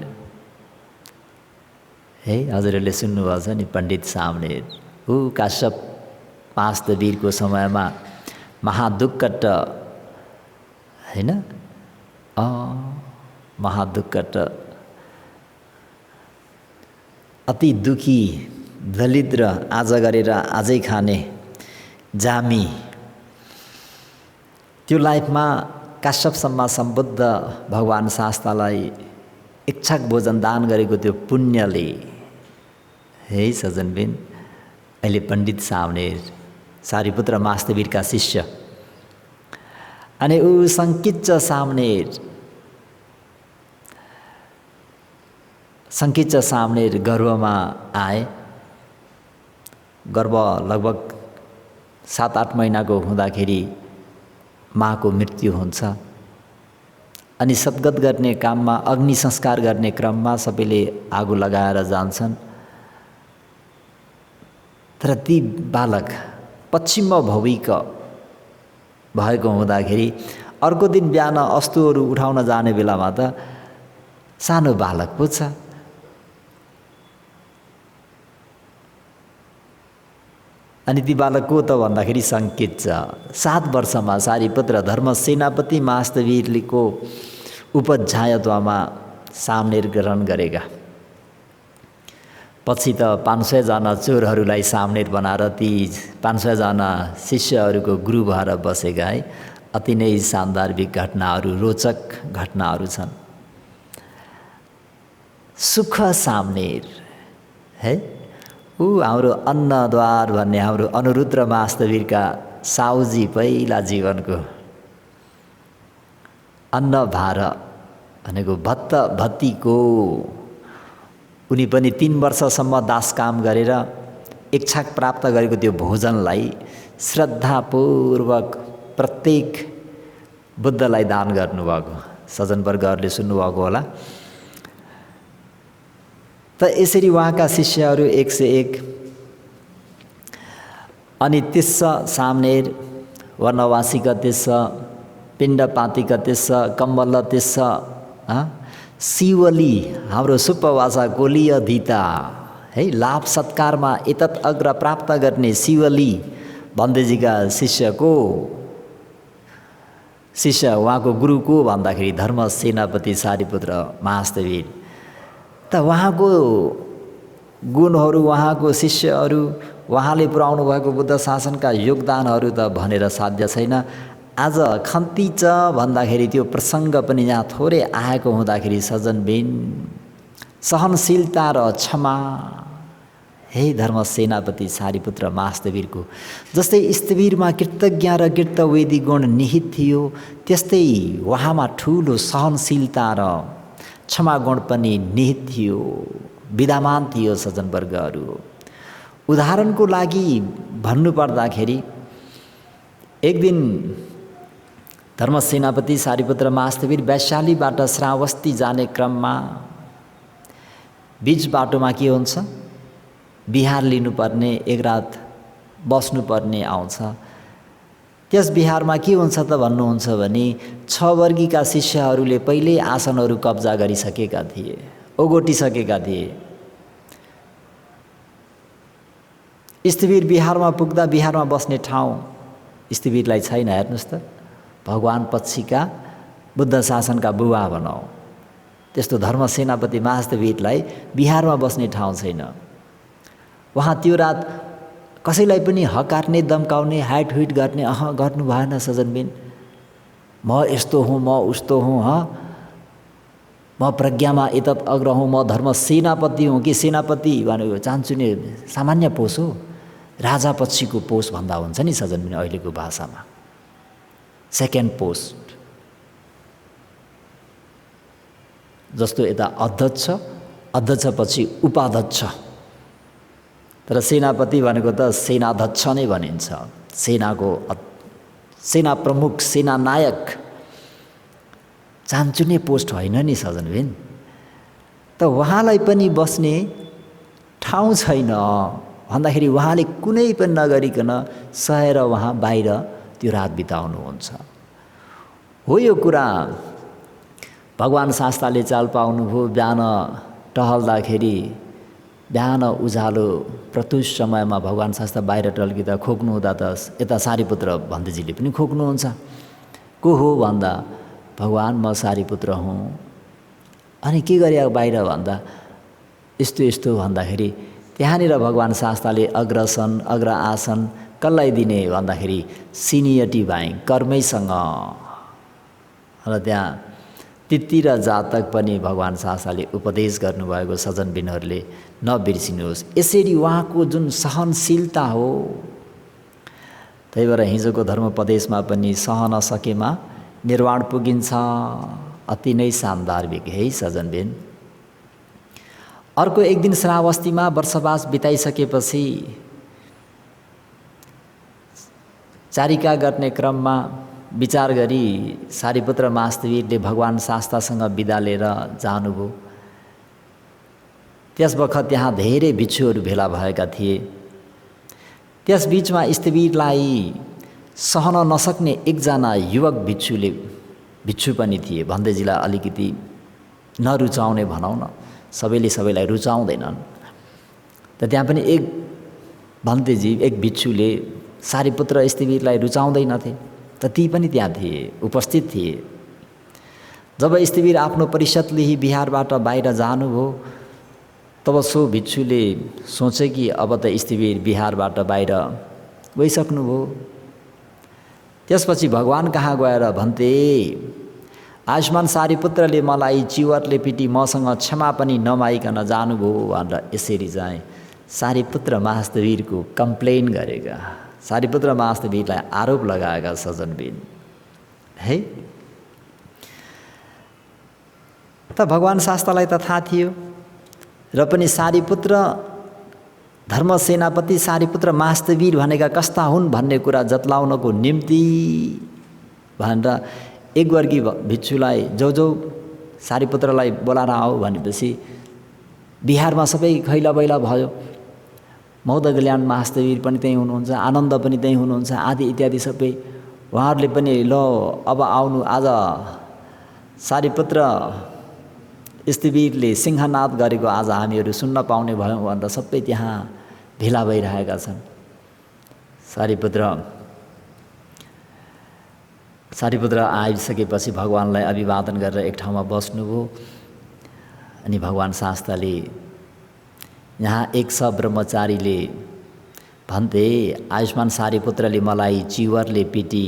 है हजुरहरूले सुन्नुभएको छ नि, पण्डित सामनेर। ऊ काश्यप महास्तवीरको समयमा महादुक्कट, हैन, महादुक्कट, अति दुखी दलिद्र, आज गरेर आजै खाने जामी, त्यो लाइफमा काश्यपसम्म सम्बुद्ध भगवान शास्तालाई इच्छाक भोजन दान गरेको त्यो पुण्यले, है सज्जनबिन, अहिले पण्डित सामनेर सारिपुत्र महास्तवीरका शिष्य। अनि ऊ सङ्किच्च सामनेर, सङ्किच्च सामनेर गर्भमा आए। गर्भ लगभग 7-8 महिनाको हुँदाखेरि माको मृत्यु हुन्छ। अनि सद्गत गर्ने काममा, अग्नि संस्कार गर्ने क्रममा सबैले आगो लगाएर जान्छन्। तर ती बालक पश्चिम भौविक भएको हुँदाखेरि अर्को दिन बिहान अस्तुहरू उठाउन जाने बेलामा त सानो बालक पो छ। अनि ती बालक को त भन्दाखेरि सङ्किच्च। 7 वर्षमा सारिपुत्र धर्म सेनापति महास्तवीरको उपध्यायत्वमा सामनेर ग्रहण गरेका। पछि त 500 जना चोरहरूलाई सामनेर बनाएर ती 500 जना शिष्यहरूको गुरु भएर बसेका। है, अति नै सान्दर्भिक घटनाहरू, रोचक घटनाहरू छन्। सुख सामनेर, है, ऊ हाम्रो अन्नद्वार भन्ने हाम्रो अनुरुद्र महास्तवीरका साउजी पहिला जीवनको अन्न भार भनेको भत्त भत्तीको। उनी पनि 3 वर्षसम्म दास काम गरेर इच्छा प्राप्त गरेको त्यो भोजनलाई श्रद्धापूर्वक प्रत्येक बुद्धलाई दान गर्नुभएको। सज्जनवर्गहरूले सुन्नुभएको होला। त यसरी उहाँका शिष्यहरू 101। अनि तिस्स सामनेर, वनवासिक तिस्स, पिण्डपातिक तिस्स, कम्बल तिस्स, शिवली हाम्रो सुपवासा गोलीय दिता, है, लाभ सत्कारमा एतत् अग्र प्राप्त गर्ने शिवली भन्देजीका शिष्यको शिष्य उहाँको गुरु को भन्दाखेरि धर्म सेनापति सारिपुत्र महास्तवीर। त उहाँको गुणहरू, उहाँको शिष्यहरू, उहाँले पुर्याउनु भएको बुद्ध शासनका योगदानहरू त भनेर साध्य छैन। आज खन्तीच भन्दाखेरि त्यो प्रसङ्ग पनि यहाँ थोरै आएको हुँदाखेरि सज्जनबिन, सहनशीलता र क्षमा, हे धर्म सेनापति सारिपुत्र महास्तवीरको जस्तै स्तवीरमा कृतज्ञ र कृतवेदी गुण निहित थियो, त्यस्तै उहाँमा ठुलो सहनशीलता र क्षमा गुण पनि निहित थियो, विद्यमान थियो। सज्जनवर्गहरू, उदाहरणको लागि भन्नुपर्दाखेरि एक दिन धर्म सेनापति सारिपुत्र महास्तवीर वैशालीबाट श्रावस्ती जाने क्रममा बीच बाटोमा के हुन्छ, बिहार लिनुपर्ने, एक रात बस्नुपर्ने आउँछ। त्यस बिहारमा के हुन्छ त भन्नुहुन्छ भने 6 वर्गीका शिष्यहरूले पहिल्यै आसनहरू कब्जा गरिसकेका थिए, ओगोटिसकेका थिए। स्तवीर बिहारमा पुग्दा बिहारमा बस्ने ठाउँ स्थिवीरलाई छैन। हेर्नुहोस् त, भगवान पछिका बुद्ध शासनका बुबा भनौँ त्यस्तो धर्म सेनापति महास्थवीरलाई बिहारमा बस्ने ठाउँ छैन। उहाँ त्यो रात कसैलाई पनि हकार्ने धम्काउने हाइटहुइट गर्ने गर्नु भएन सजनबिन। म यस्तो हुँ, म उस्तो हुँ, म प्रज्ञामा एतत् अग्र हुँ, म धर्म सेनापति हुँ कि सेनापति भनेको चान्चुने सामान्य पोष हो। राजा पछिको पोष भन्दा हुन्छ नि सजनबिन अहिलेको भाषामा, सेकेन्ड पोस्ट। जस्तो यता अध्यक्ष, अध्यक्ष पछि उपाध्यक्ष, तर सेनापति भनेको त सेनाध्यक्ष नै भनिन्छ। सेनाको सेना प्रमुख, सेना नायक, चान्चुने पोस्ट होइन नि सजनबिन। त उहाँलाई पनि बस्ने ठाउँ छैन भन्दाखेरि उहाँले कुनै पनि नगरिकन सहेर उहाँ बाहिर त्यो रात बिताउनुहुन्छ। हो यो कुरा भगवान शास्ताले चाल पाउनुभयो। बिहान टहल्दाखेरि बिहान उज्यालो प्रत्युष समयमा भगवान शास्ता बाहिर टल्किँदा खोक्नु हुँदा त यता सारीपुत्र भन्तेजीले पनि खोक्नुहुन्छ। को हो भन्दा भगवान म सारीपुत्र हुँ। अनि के गरे बाहिर भन्दा यस्तो यस्तो भन्दाखेरि त्यहाँनिर भगवान शास्ताले अग्रसन अग्र आसन कसलाई दिने भन्दाखेरि सिनियरिटी बाई कर्मैसँग। र त्यहाँ तित्ती र जातक पनि भगवान शास्ताले उपदेश गर्नुभएको सजनबिनहरूले नबिर्सिनुहोस्। यसरी उहाँको जुन सहनशीलता हो, त्यही भएर हिजोको धर्मोपदेशमा पनि सहन सकेमा निर्वाण पुगिन्छ। अति नै सान्दर्भिक है सजनबिन। अर्को एक दिन श्रावस्तीमा वर्षवास बिताइसकेपछि चारिका गर्ने क्रममा विचार गरी सारीपुत्र महास्थवीरले भगवान शास्तासँग बिदा लिएर जानुभयो। त्यस बखत त्यहाँ धेरै भिक्षुहरू भेला भएका थिए। त्यस बीचमा स्थवीरलाई सहन नसक्ने एकजना युवक भिक्षु पनि थिए। भन्तेजीलाई अलिकति नरुचाउने भनौँ न, सबैले सबैलाई रुचाउँदैनन्। त त्यहाँ पनि एक भन्तेजी, एक भिक्षुले सारीपुत्र स्थवीरलाई रुचाउँदैनथे। त ती पनि त्यहाँ थिए, उपस्थित थिए। जब स्थवीर आफ्नो परिषद लिई बिहारबाट बाहिर जानुभयो तब सो भिक्षुले सोचे कि अब त स्थवीर बिहारबाट बाहिर गइसक्नुभयो। त्यसपछि भगवान कहाँ गएर भन्ते आयुष्मान सारीपुत्रले मलाई चिवरले पिटी मसँग क्षमा पनि नमाइकन जानुभयो भनेर यसरी चाहिँ सारीपुत्र महास्थवीरको कम्प्लेन गरेका, सारीपुत्र महास्थवीरलाई आरोप लगाएका सजनबिन है। त भगवान शास्तालाई त थाहा थियो र पनि सारीपुत्र धर्म सेनापति सारीपुत्र महास्थवीर भनेका कस्ता हुन् भन्ने कुरा जतलाउनको निम्ति भनेर एक वर्गी भिक्षुलाई जो सारीपुत्रलाई बोलाएर आऊ भनेपछि बिहारमा सबै खैला बैला भयो। मौद कल्याण महास्थवीर पनि त्यहीँ हुनुहुन्छ, आनन्द पनि त्यहीँ हुनुहुन्छ, आदि इत्यादि सबै। उहाँहरूले पनि ल अब आउनु, आज सारीपुत्र स्थवीरले सिंहनाद गरेको आज हामीहरू सुन्न पाउने भयौँ भनेर सबै त्यहाँ भेला भइरहेका छन्। सारीपुत्र आइसकेपछि भगवानलाई अभिवादन गरेर एक ठाउँमा बस्नुभयो। अनि भगवान शास्ताले यहाँ एक ब्रह्मचारीले भन्थे आयुष्मान सारीपुत्रले मलाई चिवरले पिटी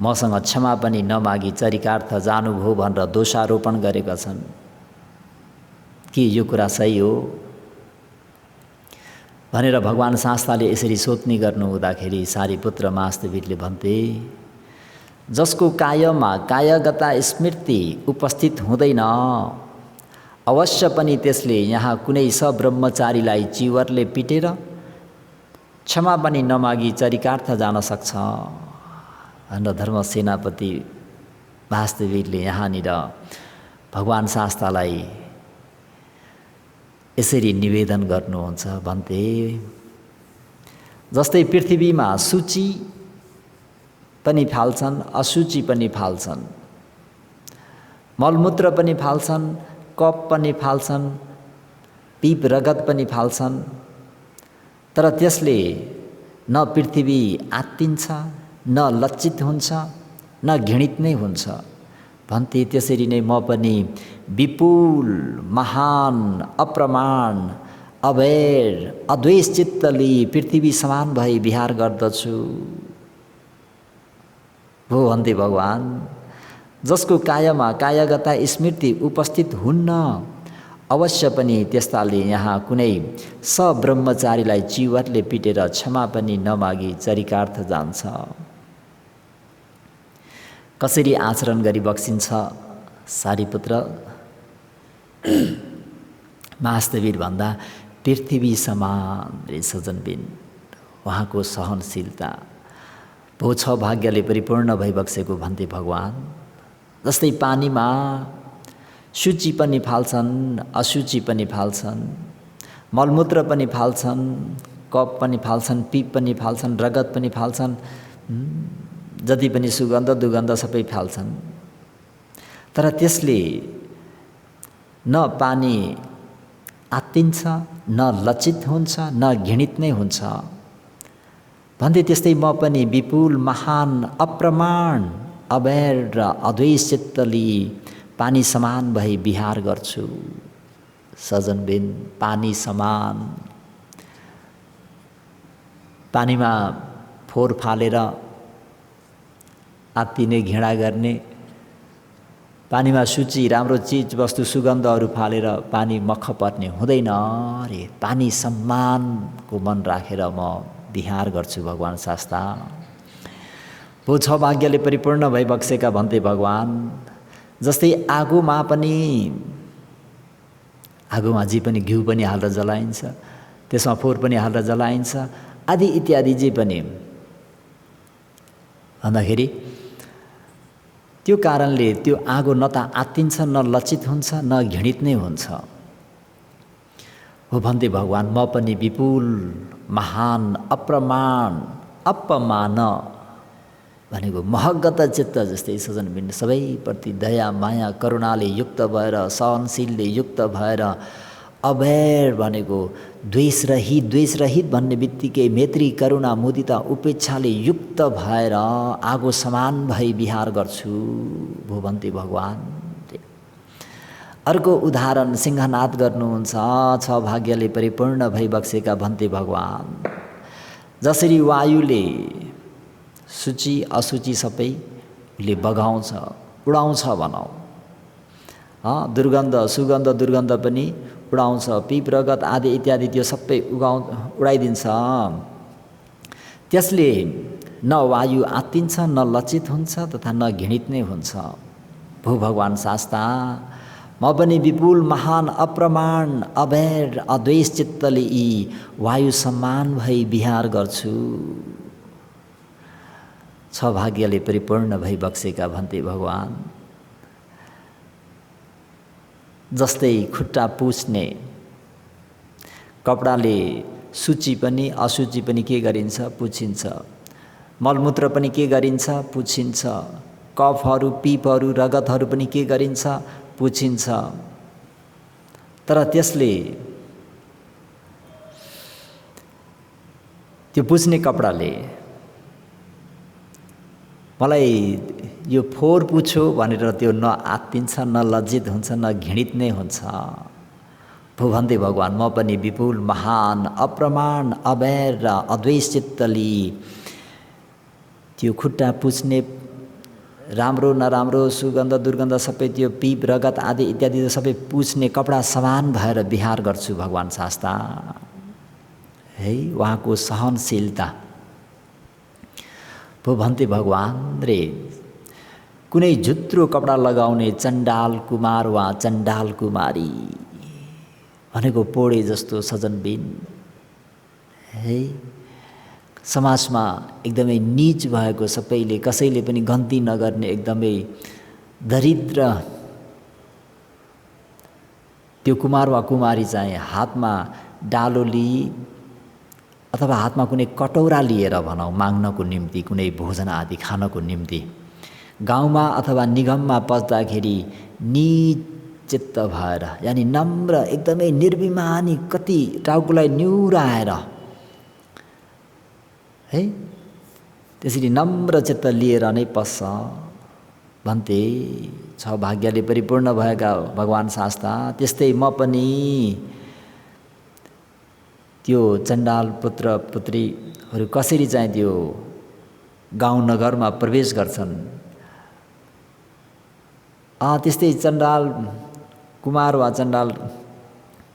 मसँग क्षमा पनि नमागी चरिकार्थ जानुभयो भनेर दोषारोपण गरेका छन्। के यो कुरा सही हो भनेर भगवान शास्ताले यसरी सोध्ने गर्नु हुँदाखेरि सारीपुत्र महास्थवीरले भन्थे जसको कायमा कायगता स्मृति उपस्थित हुँदैन अवश्य पनि त्यसले यहाँ कुनै ब्रह्मचारीलाई चिवरले पिटेर क्षमा पनि नमागी चरिकार्थ जान सक्छ भनेर धर्म सेनापति महास्थवीरले यहाँनिर भगवान शास्तालाई यसरी निवेदन गर्नुहुन्छ। भन्थे जस्तै पृथ्वीमा सूची पनि फाल्छन्, असूची पनि फाल्छन्, मलमूत्र पनि फाल्छन्, कप पनि फाल्छन्, पीप रगत पनि फाल्छन्, तर त्यसले न पृथ्वी आत्तिन्छ न लज्जित हुन्छ न घृणित नै हुन्छ। भन्थे त्यसरी नै म पनि विपुल महान अप्रमाण अबेर अद्वेष चित्तले पृथ्वी समान भई विहार गर्दछु। हो भन्थे भगवान्, जसको कायमा कायगता स्मृति उपस्थित हुन्न, अवश्य पनि त्यस्ताले यहाँ कुनै सब्रह्मचारीलाई चिवरले पिटेर क्षमा पनि नमागी चरिकार्थ जान्छ। कसरी आचरण गरी बक्सिन्छ सारीपुत्र? महास्तवीर भन्दा पृथ्वी समान रे सजनबिन उहाँको सहनशीलता भो छ भाग्यले परिपूर्ण भइबक्सेको भन्थे भगवान्। जस्तै पानीमा शुचि पनि फाल्छन् अशुचि पनि फाल्छन्, मलमूत्र पनि फाल्छन्, कप पनि फाल्छन्, पिप पनि फाल्छन्, रगत पनि फाल्छन्, जति पनि सुगन्ध दुर्गन्ध सबै फाल्छन्। तर त्यसले न पानी आत्तिन्छ न लज्जित हुन्छ न घृणित नै हुन्छ। भन्थे त्यस्तै म पनि विपुल महान अप्रमाण अबेर र अद्वेष चित्तले पानी समान भई विहार गर्छु। सजनबिन पानी समान, पानीमा फोहोर फालेर आत्तिने घृणा गर्ने, पानीमा शुचि राम्रो चिज वस्तु सुगन्धहरू फालेर पानी मख पर्ने हुँदैन रे। पानी सम्मानको मन राखेर म विहार गर्छु भगवान् शास्ता। भो छ भाग्यले परिपूर्ण भइबक्सेका भन्थे भगवान्। जस्तै आगोमा जी पनि घिउ पनि हालेर जलाइन्छ, त्यसमा फोहोर पनि हालेर जलाइन्छ आदि इत्यादि जे पनि भन्दाखेरि त्यो कारणले त्यो आगो न त आत्तिन्छ न लज्जित हुन्छ न घृणित नै हुन्छ। हो भन्थे भगवान्, म पनि विपुल महान अप्रमाण अपमान भनेको महगत चित्त जस्तै सजनबिन सबैप्रति दया माया करुणाले युक्त भएर सहनशीलले युक्त भएर अबेर भनेको द्वेष रहित भन्ने बित्तिकै मैत्री करुणा मुदिता उपेक्षाले युक्त भएर आगो समान भई विहार गर्छु भो भन्थे भगवान्। अर्को उदाहरण सिंहनाद गर्नुहुन्छ छ भाग्यले परिपूर्ण भइबक्सेका भन्थे भगवान्। जसरी वायुले शुचि अशुचि सबैले बगाउँछ उडाउँछ भनौँ, दुर्गन्ध सुगन्ध दुर्गन्ध पनि उडाउँछ, पिप रगत आदि इत्यादि त्यो सबै उडाइदिन्छ। त्यसले न वायु आत्तिन्छ न लज्जित हुन्छ तथा न घृणित नै हुन्छ। भो भगवान् शास्ता, म पनि विपुल महान अप्रमाण अबेर अद्वेष चित्तले यी वायु सम्मान भई विहार गर्छु। छ भाग्यले परिपूर्ण भई बक्सेका भन्थे भगवान्। जस्तै खुट्टा पुछ्ने कपडाले शुचि पनि अशुचि पनि के गरिन्छ पुछिन्छ, मलमूत्र पनि के गरिन्छ पुछिन्छ, कफहरू पिपहरू रगतहरू पनि के गरिन्छ पुछिन्छ। तर त्यसले त्यो पुछ्ने कपडाले मलाई यो फोहोर पुछ्यो भनेर त्यो न आत्तिन्छ न लज्जित हुन्छ न घृणित नै हुन्छ। भो भन्थे भगवान्, म पनि विपुल महान अप्रमाण अबेर र अद्वेष चित्तले त्यो खुट्टा पुछ्ने राम्रो नराम्रो सुगन्ध दुर्गन्ध सबै त्यो पिप रगत आदि इत्यादि सबै पुछ्ने कपडा समान भएर विहार गर्छु भगवान् शास्ता। है उहाँको सहनशीलता। भो भन्थे भगवान् रे, कुनै झुत्रो कपडा लगाउने चण्डाल कुमार वा चण्डाल कुमारी भनेको पोडे जस्तो सजनबिन है, समाजमा एकदमै नीच भएको सबैले कसैले पनि गन्ती नगर्ने एकदमै दरिद्र त्यो कुमार वा कुमारी चाहिँ हातमा डालो लिई अथवा हातमा कुनै कटौरा लिएर भनौँ माग्नको निम्ति कुनै भोजन आदि खानको निम्ति गाउँमा अथवा निगममा पस्दाखेरि निचित्त भएर यानि नम्र एकदमै निर्भिमानी कति टाउकोलाई निहुराएर है त्यसरी नम्र चित्त लिएर नै पस्छ भन्थे। छ भाग्यले परिपूर्ण भएका भगवान् शास्ता त्यस्तै म पनि त्यो चण्डाल पुत्र पुत्रीहरू कसरी चाहिँ त्यो गाउँ नगरमा प्रवेश गर्छन् त्यस्तै चण्डाल कुमार वा चण्डाल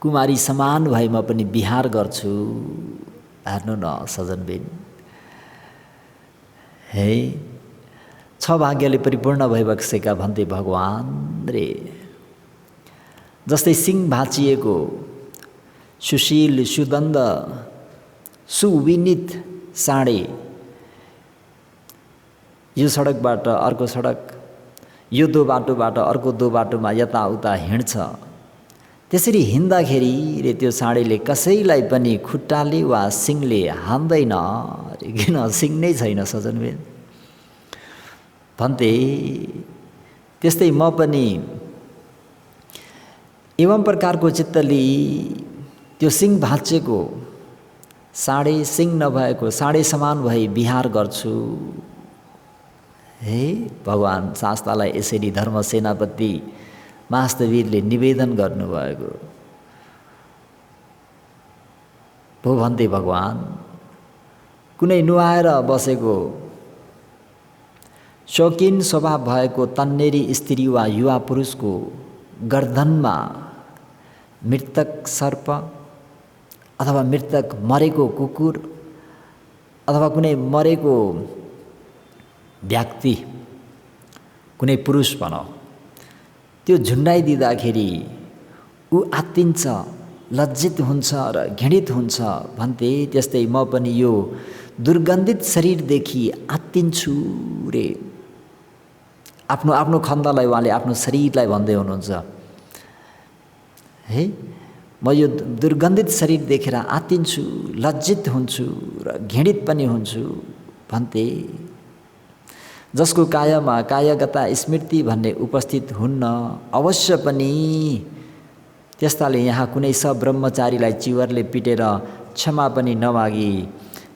कुमारी समान भए म पनि विहार गर्छु। हेर्नु न सजनबिन है छ भाग्यले परिपूर्ण भइबसेका भन्थे भगवान् रे। जस्तै सिंह भाँचिएको सुशील सुदन्द सुविनित साँडे यो सडकबाट अर्को सडक यो दो बाटोबाट अर्को दो बाटोमा यताउता हिँड्छ। त्यसरी हिँड्दाखेरि रे त्यो साँडेले कसैलाई पनि खुट्टाले वा सिङले हान्दैन। किन सिङ नै छैन सजनबेन भन्थे। त्यस्तै म पनि एवं प्रकारको चित्तले त्यो सिङ भाँचेको साँडे सिङ नभएको साँडे समान भई विहार गर्छु। हे भगवान् शास्तालाई यसरी धर्म सेनापति महास्तवीरले निवेदन गर्नुभएको भो भन्थे भगवान्। कुनै नुहाएर बसेको शौकिन स्वभाव भएको तन्नेरी स्त्री वा युवा पुरुषको गर्दनमा मृतक सर्प अथवा मृतक मरेको कुकुर अथवा कुनै मरेको व्यक्ति कुनै पुरुष भनौँ त्यो झुन्डाइदिँदाखेरि ऊ आत्तिन्छ लज्जित हुन्छ र घृणित हुन्छ भन्थे। त्यस्तै म पनि यो दुर्गन्धित शरीरदेखि आत्तिन्छु रे। आफ्नो आफ्नो खन्दालाई उहाँले आफ्नो शरीरलाई भन्दै हुनुहुन्छ है। म यो दुर्गन्धित शरीर देखेर आत्तिन्छु लज्जित हुन्छु र घृणित पनि हुन्छु भन्थे। जसको कायमा कायगता स्मृति भन्ने उपस्थित हुन्न अवश्य पनि त्यस्ताले यहाँ कुनै ब्रह्मचारीलाई चिवरले पिटेर क्षमा पनि नमागी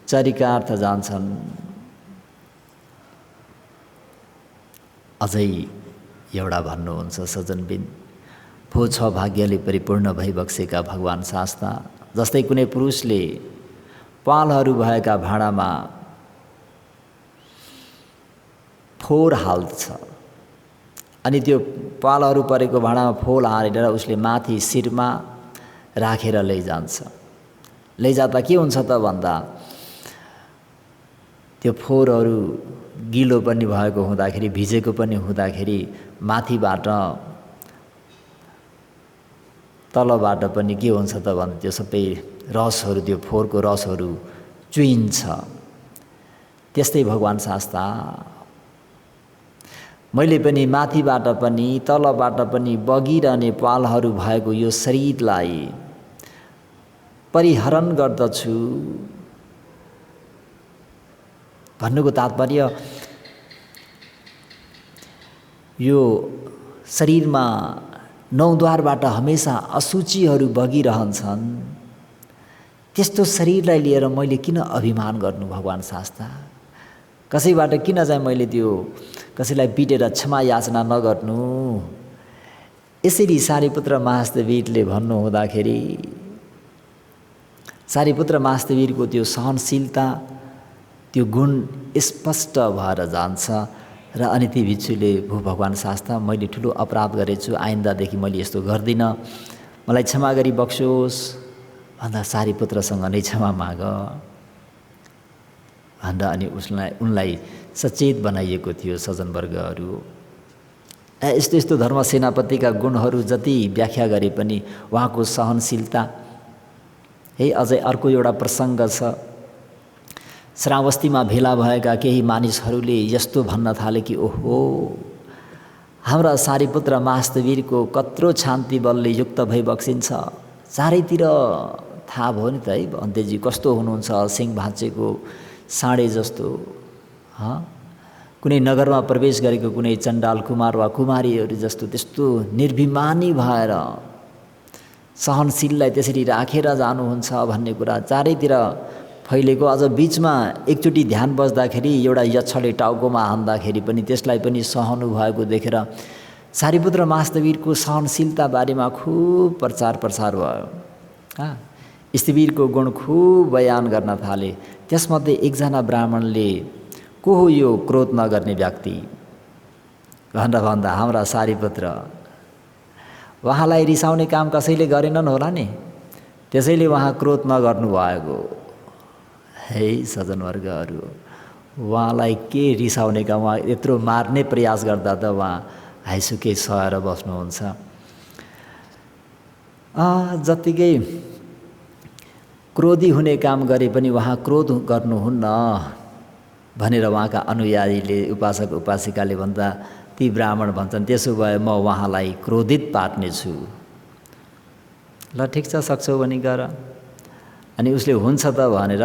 चरिकार्थ जान्छन्। अझै एउटा भन्नुहुन्छ सजनबिन भो छ भाग्यले परिपूर्ण भइबक्सेका भगवान् शास्ता। जस्तै कुनै पुरुषले पालहरू भएका भाँडामा फोहोर हाल्छ अनि त्यो पालहरू परेको भाँडामा फोहोर हालेर उसले माथि शिरमा राखेर लैजान्छ। लैजाँदा के हुन्छ त भन्दा त्यो फोहोरहरू गिलो पनि भएको हुँदाखेरि भिजेको पनि हुँदाखेरि माथिबाट तलबाट पनि के हुन्छ त भन्दा त्यो सबै रसहरू त्यो फोहोरको रसहरू चुइन्छ। त्यस्तै भगवान् शास्ता मैले पनि माथिबाट पनि तलबाट पनि बगिरहने पालहरू भएको यो शरीरलाई परिहरण गर्दछु। भन्नुको तात्पर्य यो शरीरमा नौद्वारबाट हमेसा असुचिहरू बगिरहन्छन्। त्यस्तो शरीरलाई लिएर मैले किन अभिमान गर्नु भगवान् शास्ता। कसैबाट किन चाहिँ मैले त्यो कसैलाई पिटेर क्षमा याचना नगर्नु। यसरी सारीपुत्र महास्तवीरले भन्नु हुँदाखेरि सारीपुत्र महास्तवीरको त्यो सहनशीलता त्यो गुण स्पष्ट भएर जान्छ। र अनि ती भिक्षुले भो भगवान् शास्ता मैले ठुलो अपराध गरेछु आइन्दादेखि मैले यस्तो गर्दिनँ मलाई क्षमा गरी बक्सोस् भन्दा सारीपुत्रसँग नै क्षमा माग भन्दा अनि उनलाई सचेत बनाइएको थियो। सज्जनवर्गहरू यस्तो यस्तो धर्म सेनापतिका गुणहरू जति व्याख्या गरे पनि उहाँको सहनशीलता है। अझै अर्को एउटा प्रसङ्ग छ। श्रावस्तीमा भेला भएका केही मानिसहरूले यस्तो भन्न थाले कि ओहो हाम्रा सारीपुत्र महास्तवीरको कत्रो शान्ति बलले युक्त भई बक्सिन्छ। चारैतिर थाहा भयो नि त है अन्त्यजी कस्तो हुनुहुन्छ सिंह भाँचेको साँडे जस्तो। कुनै नगरमा प्रवेश गरेको कुनै चण्डाल कुमार वा कुमारीहरू जस्तो त्यस्तो निर्भिमानी भएर सहनशीललाई त्यसरी राखेर जानुहुन्छ भन्ने कुरा चारैतिर फैलेको। अझ बिचमा एकचोटि ध्यान बस्दाखेरि एउटा यक्षले टाउकोमा हान्दाखेरि पनि त्यसलाई पनि सहनु भएको देखेर सारिपुत्र महास्थवीरको सहनशीलता बारेमा खुब प्रचार प्रसार भयो। स्थवीरको गुण खुब बयान गर्न थाले। त्यसमध्ये एकजना ब्राह्मणले को हो यो क्रोध नगर्ने व्यक्ति भनेर भन्दा हाम्रा सारिपुत्र, उहाँलाई रिसाउने काम कसैले गरेनन् होला नि, त्यसैले उहाँ क्रोध नगर्नु भएको। है सज्जनवर्गहरू, उहाँलाई के रिसाउने काम, उहाँ यत्रो मार्ने प्रयास गर्दा त उहाँ हाइसुकै सहेर बस्नुहुन्छ। जत्तिकै क्रोधी हुने काम गरे पनि उहाँ क्रोध गर्नुहुन्न भनेर उहाँका अनुयायीले, उपासक उपासिकाले भन्दा ती ब्राह्मण भन्छन् त्यसो भए म उहाँलाई क्रोधित पार्नेछु। ल ठिक छ, सक्छौ भने गर। अनि उसले हुन्छ त भनेर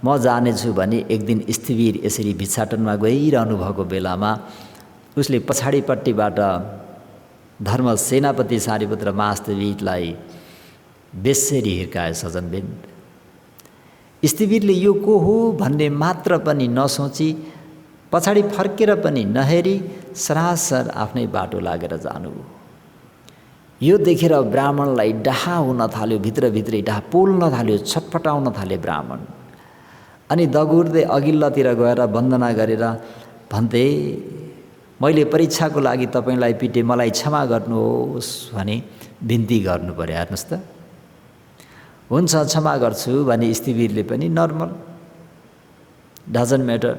म जानेछु भने एक दिन स्थवीर यसरी भिक्षाटनमा गइरहनु भएको बेलामा उसले पछाडिपट्टिबाट धर्म सेनापति सारिपुत्र महास्थवीरलाई बेस्सरी हिर्काए। सजनबिन, स्थवीरले यो को हो भन्ने मात्र पनि नसोची, पछाडि फर्केर पनि नहेरी सरासर आफ्नै बाटो लागेर जानु। यो देखेर ब्राह्मणलाई डाहा हुन थाल्यो, भित्रभित्रै डाहा पोल्न थाल्यो, छटपटाउन थाले ब्राह्मण। अनि दगुर्दै अघिल्लोतिर गएर वन्दना गरेर भन्थे, मैले परीक्षाको लागि तपाईँलाई पिटे, मलाई क्षमा गर्नुहोस् भने बिन्ती गर्नु पर्यो। हेर्नुहोस् त, हुन्छ क्षमा गर्छु भने स्थवीरले पनि नर्मल, डजन्ट म्याटर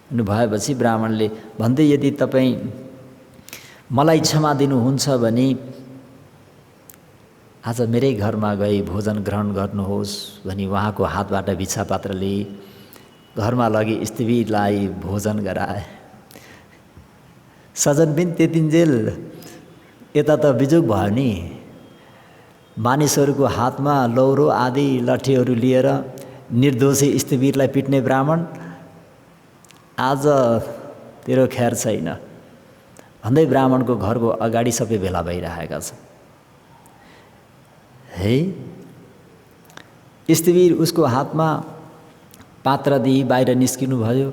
भएपछि ब्राह्मणले भन्दै, यदि तपाईँ मलाई क्षमा दिनुहुन्छ भने आज मेरै घरमा गई भोजन ग्रहण गर्नुहोस् भनी उहाँको हातबाट भिक्षा पात्रले घरमा लगी स्थवीरलाई भोजन गराए। सजनबिन, त्यतिन्जेल यता त बिजुक भयो नि, मानिसहरूको हातमा लौरो आदि लठीहरू लिएर निर्दोषी स्थवीरलाई पिट्ने ब्राह्मण, आज तेरो ख्यार छैन भन्दै ब्राह्मणको घरको अगाडि सबै भेला भइरहेका छन्। है स्थवीर उसको हातमा पात्र दिई बाहिर निस्किनु भयो।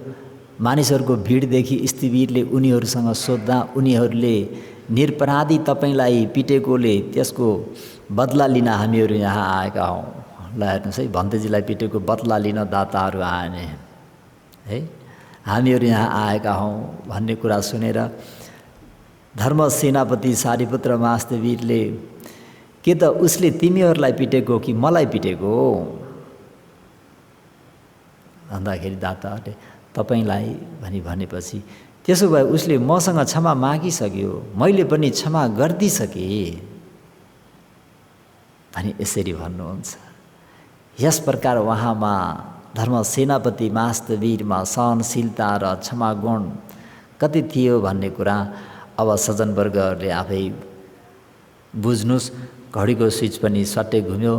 मानिसहरूको भिडदेखि स्थवीरले उनीहरूसँग सोद्धा उनीहरूले निरपराधी तपाईँलाई पिटेकोले त्यसको बदला लिन हामीहरू यहाँ आएका हौँ। ल हेर्नुहोस् है, भन्तेजीलाई पिटेको बदला लिन दाताहरू आए है, हामीहरू यहाँ आएका हौँ भन्ने कुरा सुनेर धर्म सेनापति सारिपुत्र महास्थवीरले, के त उसले तिमीहरूलाई पिटेको कि मलाई पिटेको भन्दाखेरि दाताहरूले तपाईँलाई भनेपछि, त्यसो भए उसले मसँग क्षमा मागिसक्यो, मैले पनि क्षमा गरिदिइसकेँ भने यसरी भन्नुहुन्छ। यस प्रकार उहाँमा धर्म सेनापति महास्थवीरमा सहनशीलता र क्षमा गुण कति थियो भन्ने कुरा अब सज्जनवर्गहरूले आफै बुझ्नुहोस्। घडीको स्विच पनि सट्टै घुम्यो।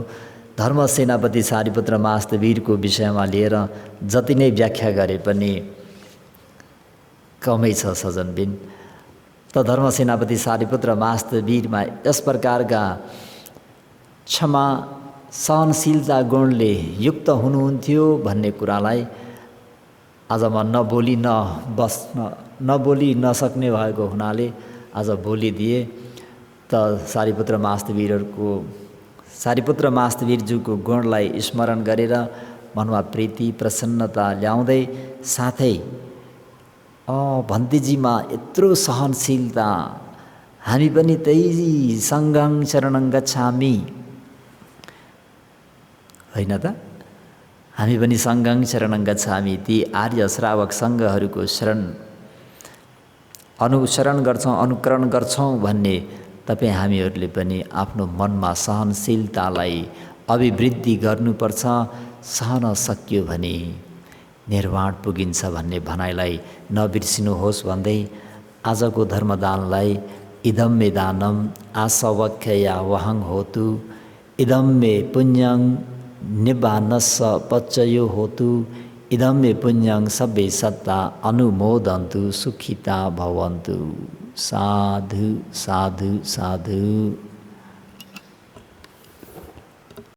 धर्म सेनापति सारिपुत्र महास्थवीरको विषयमा लिएर जति नै व्याख्या गरे पनि कमै छ सज्जनबिन। त धर्म सेनापति सारिपुत्र महास्थवीरमा यस प्रकारका क्षमा सहनशीलता गुणले युक्त हुनुहुन्थ्यो भन्ने कुरालाई आज म नबोली नसक्ने भएको हुनाले आज बोलिदिए। त सारिपुत्र महास्थवीरज्यूको गुणलाई स्मरण गरेर मनमा प्रीति प्रसन्नता ल्याउँदै साथै भन्तेजीमा यत्रो सहनशीलता, हामी पनि त्यही सङ्गं शरणं गच्छामि होइन त, हामी पनि सङ्गं शरणं गच्छामि, ती आर्य श्रावक सङ्घहरूको अनुसरण गर्छौँ, अनुकरण गर्छौँ भन्ने तपाईँ हामीहरूले पनि आफ्नो मनमा सहनशीलतालाई अभिवृद्धि गर्नुपर्छ। सहन सक्यो भने निर्वाण पुगिन्छ भन्ने भनाइलाई नबिर्सिनुहोस् भन्दै आजको धर्मदानलाई इदं मे दानम आसवख्यया वहं होतु, इदं मे पुण्यं निब्बानस्स पच्चयो होतु, इदं मे पुण्यं सब्बे सत्ता अनुमोदन्तु सुखिता भवन्तु। साधु साधु साधु।